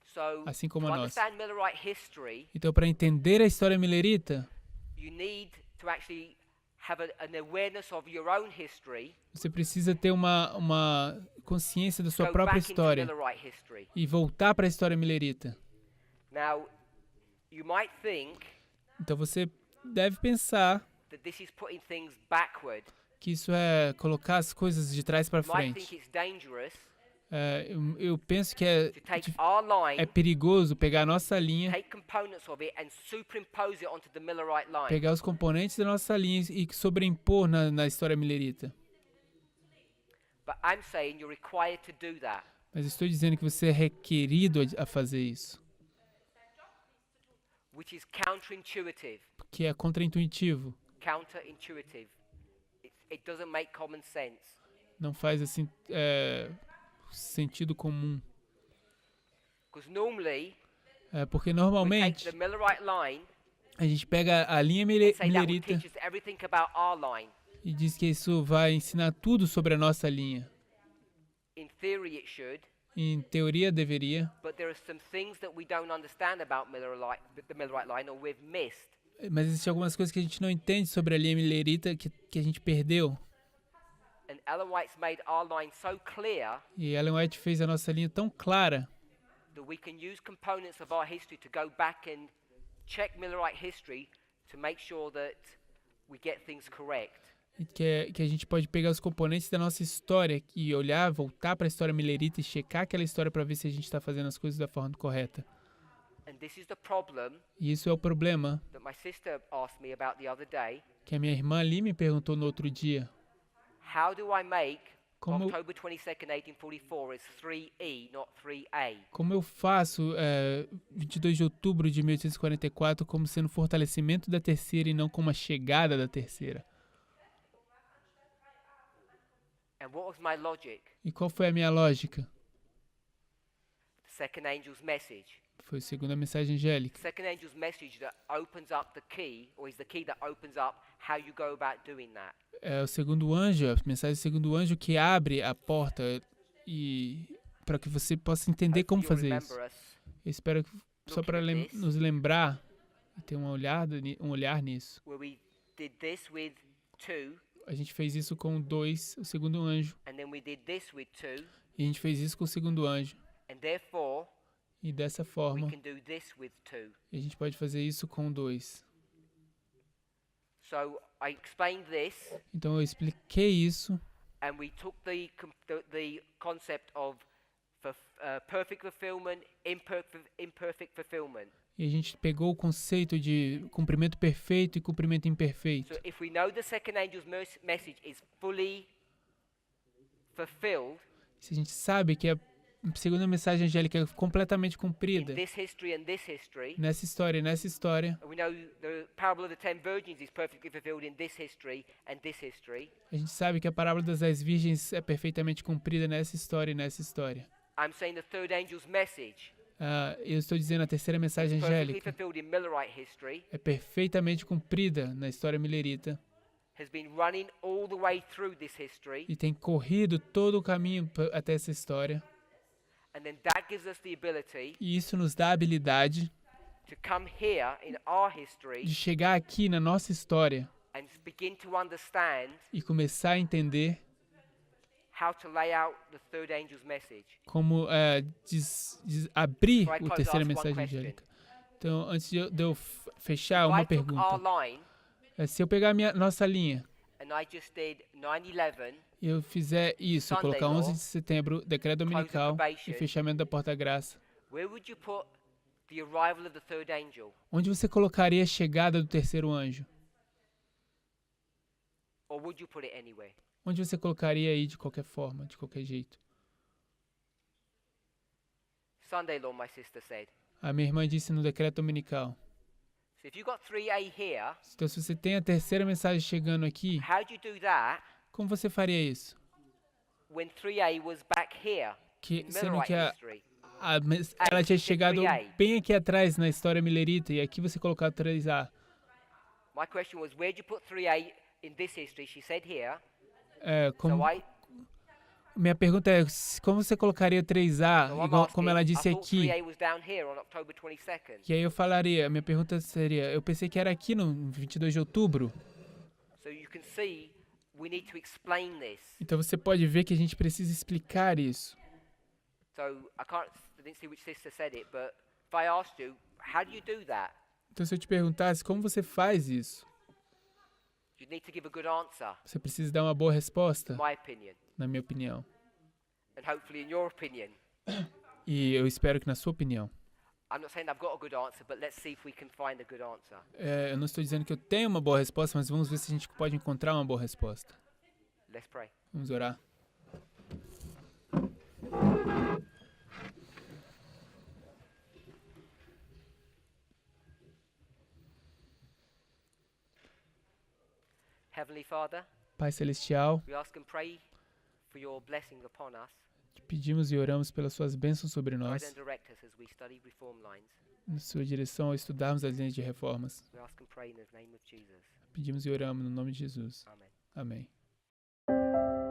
Speaker 1: So
Speaker 2: assim como
Speaker 1: to
Speaker 2: a nossa.
Speaker 1: understand Millerite history,
Speaker 2: Então para entender a história millerita,
Speaker 1: you need to actually have an awareness of your own history.
Speaker 2: você precisa ter uma consciência da sua
Speaker 1: Go
Speaker 2: própria
Speaker 1: back into
Speaker 2: história
Speaker 1: Millerite history.
Speaker 2: e voltar para a história millerita.
Speaker 1: Now, you might think
Speaker 2: Então você deve pensar
Speaker 1: that this is putting things backward.
Speaker 2: que isso é colocar as coisas de trás para
Speaker 1: You might think
Speaker 2: frente.
Speaker 1: it's dangerous
Speaker 2: Eu penso que é
Speaker 1: to take our line,
Speaker 2: perigoso pegar a nossa linha,
Speaker 1: take components of it, and superimpose it onto the Millerite line.
Speaker 2: pegar os componentes da nossa linha e sobrepor na história millerita.
Speaker 1: But I'm saying you're required to do that.
Speaker 2: Mas estou dizendo que você é requerido a fazer isso,
Speaker 1: Which is counterintuitive.
Speaker 2: que é contraintuitivo.
Speaker 1: Counterintuitive. It doesn't make common sense.
Speaker 2: Não faz assim sentido comum.
Speaker 1: Because normally,
Speaker 2: Porque
Speaker 1: we take
Speaker 2: normalmente
Speaker 1: the Millerite line
Speaker 2: a gente pega a linha
Speaker 1: and say that will
Speaker 2: millerita
Speaker 1: teach us everything about our line.
Speaker 2: e diz que isso vai ensinar tudo sobre a nossa linha.
Speaker 1: In theory, it should.
Speaker 2: Em teoria deveria.
Speaker 1: But there are some things that we don't understand about the Millerite line, or we've missed.
Speaker 2: Mas existem algumas coisas que a gente não entende sobre a linha milerita que a gente perdeu.
Speaker 1: And Ellen White's made our line so clear
Speaker 2: E Ellen White fez a nossa linha tão clara
Speaker 1: that we can use components of our history to go back and check Millerite history to make sure that we get things correct.
Speaker 2: e que a gente pode pegar os componentes da nossa história e olhar, voltar para a história milerita e checar aquela história para ver se a gente está fazendo as coisas da forma correta.
Speaker 1: And this is the problem
Speaker 2: E isso é o problema
Speaker 1: that my sister asked me about the other day.
Speaker 2: que a minha irmã ali me perguntou no outro dia.
Speaker 1: How do I make
Speaker 2: Como eu,
Speaker 1: October 22nd, 1844 as 3E, not 3A?
Speaker 2: como eu faço 22 de outubro de 1844 como sendo um fortalecimento da terceira e não como a chegada da terceira?
Speaker 1: And what was my logic?
Speaker 2: E qual foi a minha lógica?
Speaker 1: The second angel's message.
Speaker 2: Foi a segunda mensagem angélica.
Speaker 1: The second angel's message that opens up the key, or is the key that opens up how you go about doing that.
Speaker 2: É o segundo anjo, a mensagem do segundo anjo que abre a porta e para que você possa entender como
Speaker 1: Hopefully
Speaker 2: fazer
Speaker 1: you'll
Speaker 2: isso.
Speaker 1: remember us
Speaker 2: Eu espero que só para nos lembrar e ter um olhar nisso.
Speaker 1: where we did this with 2,
Speaker 2: A gente fez isso com 2, o segundo anjo,
Speaker 1: and then we did this with 2,
Speaker 2: e a gente fez isso com o segundo anjo.
Speaker 1: and therefore
Speaker 2: E dessa
Speaker 1: we
Speaker 2: forma,
Speaker 1: can do this with 2.
Speaker 2: a gente pode fazer isso com 2.
Speaker 1: So I explained this,
Speaker 2: Então eu expliquei isso
Speaker 1: and we took the concept of perfect fulfillment, imperfect fulfillment.
Speaker 2: e a gente pegou o conceito de cumprimento perfeito e cumprimento imperfeito.
Speaker 1: So if we know the second angel's message is fully fulfilled
Speaker 2: Se a gente sabe que a segunda mensagem angélica é completamente
Speaker 1: in
Speaker 2: cumprida
Speaker 1: this history and this history,
Speaker 2: nessa história e nessa história,
Speaker 1: and we know the parable of the 10 virgins is perfectly fulfilled in this history and this history,
Speaker 2: a gente sabe que a parábola das 10 virgens é perfeitamente cumprida nessa história e nessa história.
Speaker 1: I'm saying the third angel's message
Speaker 2: Eu estou dizendo a terceira mensagem
Speaker 1: is perfectly
Speaker 2: angélica
Speaker 1: fulfilled in Millerite history,
Speaker 2: é perfeitamente cumprida na história milerita
Speaker 1: has been running all the way through this history,
Speaker 2: e tem corrido todo o caminho até essa história.
Speaker 1: and then that gives us the ability
Speaker 2: E isso nos dá a habilidade
Speaker 1: to come here in our history
Speaker 2: de chegar aqui na nossa história
Speaker 1: and begin to understand
Speaker 2: e começar a entender
Speaker 1: how to lay out the third angel's message.
Speaker 2: como abrir
Speaker 1: So I
Speaker 2: a
Speaker 1: close,
Speaker 2: terceira
Speaker 1: ask one
Speaker 2: mensagem
Speaker 1: question.
Speaker 2: angélica. Então, antes de eu fechar,
Speaker 1: If
Speaker 2: uma
Speaker 1: I took our
Speaker 2: pergunta.
Speaker 1: line
Speaker 2: Se eu pegar a nossa linha
Speaker 1: and I just did 9/11
Speaker 2: e eu fizer isso,
Speaker 1: Sunday
Speaker 2: colocar 11
Speaker 1: law,
Speaker 2: de setembro, decreto dominical
Speaker 1: probation,
Speaker 2: e fechamento da porta-graça,
Speaker 1: where would you put the arrival of the third angel?
Speaker 2: onde você colocaria a chegada do terceiro anjo?
Speaker 1: Or would you put it anywhere?
Speaker 2: Onde você colocaria aí de qualquer forma, de qualquer jeito?
Speaker 1: Sunday law, my sister said.
Speaker 2: A minha irmã disse no decreto dominical.
Speaker 1: So if you got 3A here,
Speaker 2: Então, se você tem a terceira mensagem chegando aqui,
Speaker 1: how do you do that
Speaker 2: como você faria isso?
Speaker 1: when 3A was back here in
Speaker 2: Sendo
Speaker 1: Millerite
Speaker 2: que
Speaker 1: history?
Speaker 2: ela tinha chegado bem aqui atrás na história milerita e aqui você colocar 3A.
Speaker 1: My question was, where do you put 3A in this history? She said here.
Speaker 2: Como,
Speaker 1: So I
Speaker 2: minha pergunta é, como você colocaria 3A,
Speaker 1: So I'm
Speaker 2: igual
Speaker 1: asking,
Speaker 2: como ela
Speaker 1: I
Speaker 2: disse
Speaker 1: thought
Speaker 2: aqui?
Speaker 1: 3A was down here on October 22nd.
Speaker 2: E aí eu falaria, minha pergunta seria, eu pensei que era aqui no 22 de outubro.
Speaker 1: So you can see we need to explain this.
Speaker 2: Então você pode ver que a gente precisa explicar isso.
Speaker 1: So I didn't see which sister said it, but if I asked you, how do you do that?
Speaker 2: Então se eu te perguntasse, como você faz isso?
Speaker 1: You need to give a good answer,
Speaker 2: Você precisa dar uma boa resposta,
Speaker 1: in my opinion,
Speaker 2: na minha opinião.
Speaker 1: and hopefully in your opinion.
Speaker 2: E eu espero que na sua opinião.
Speaker 1: I'm not saying I've got a good answer, but let's see if we can find a good answer.
Speaker 2: Eu não estou dizendo que eu tenho uma boa resposta, mas vamos ver se a gente pode encontrar uma boa resposta.
Speaker 1: Let's pray.
Speaker 2: Vamos orar.
Speaker 1: Heavenly Father,
Speaker 2: Pai Celestial,
Speaker 1: we ask and pray for your blessing upon us.
Speaker 2: te pedimos e oramos pelas suas bênçãos sobre
Speaker 1: Guide
Speaker 2: nós,
Speaker 1: and direct us as we study reform lines.
Speaker 2: na sua direção ao estudarmos as linhas de reformas.
Speaker 1: We ask and pray in the name of Jesus.
Speaker 2: Pedimos e oramos no nome de Jesus.
Speaker 1: Amen.
Speaker 2: Amém.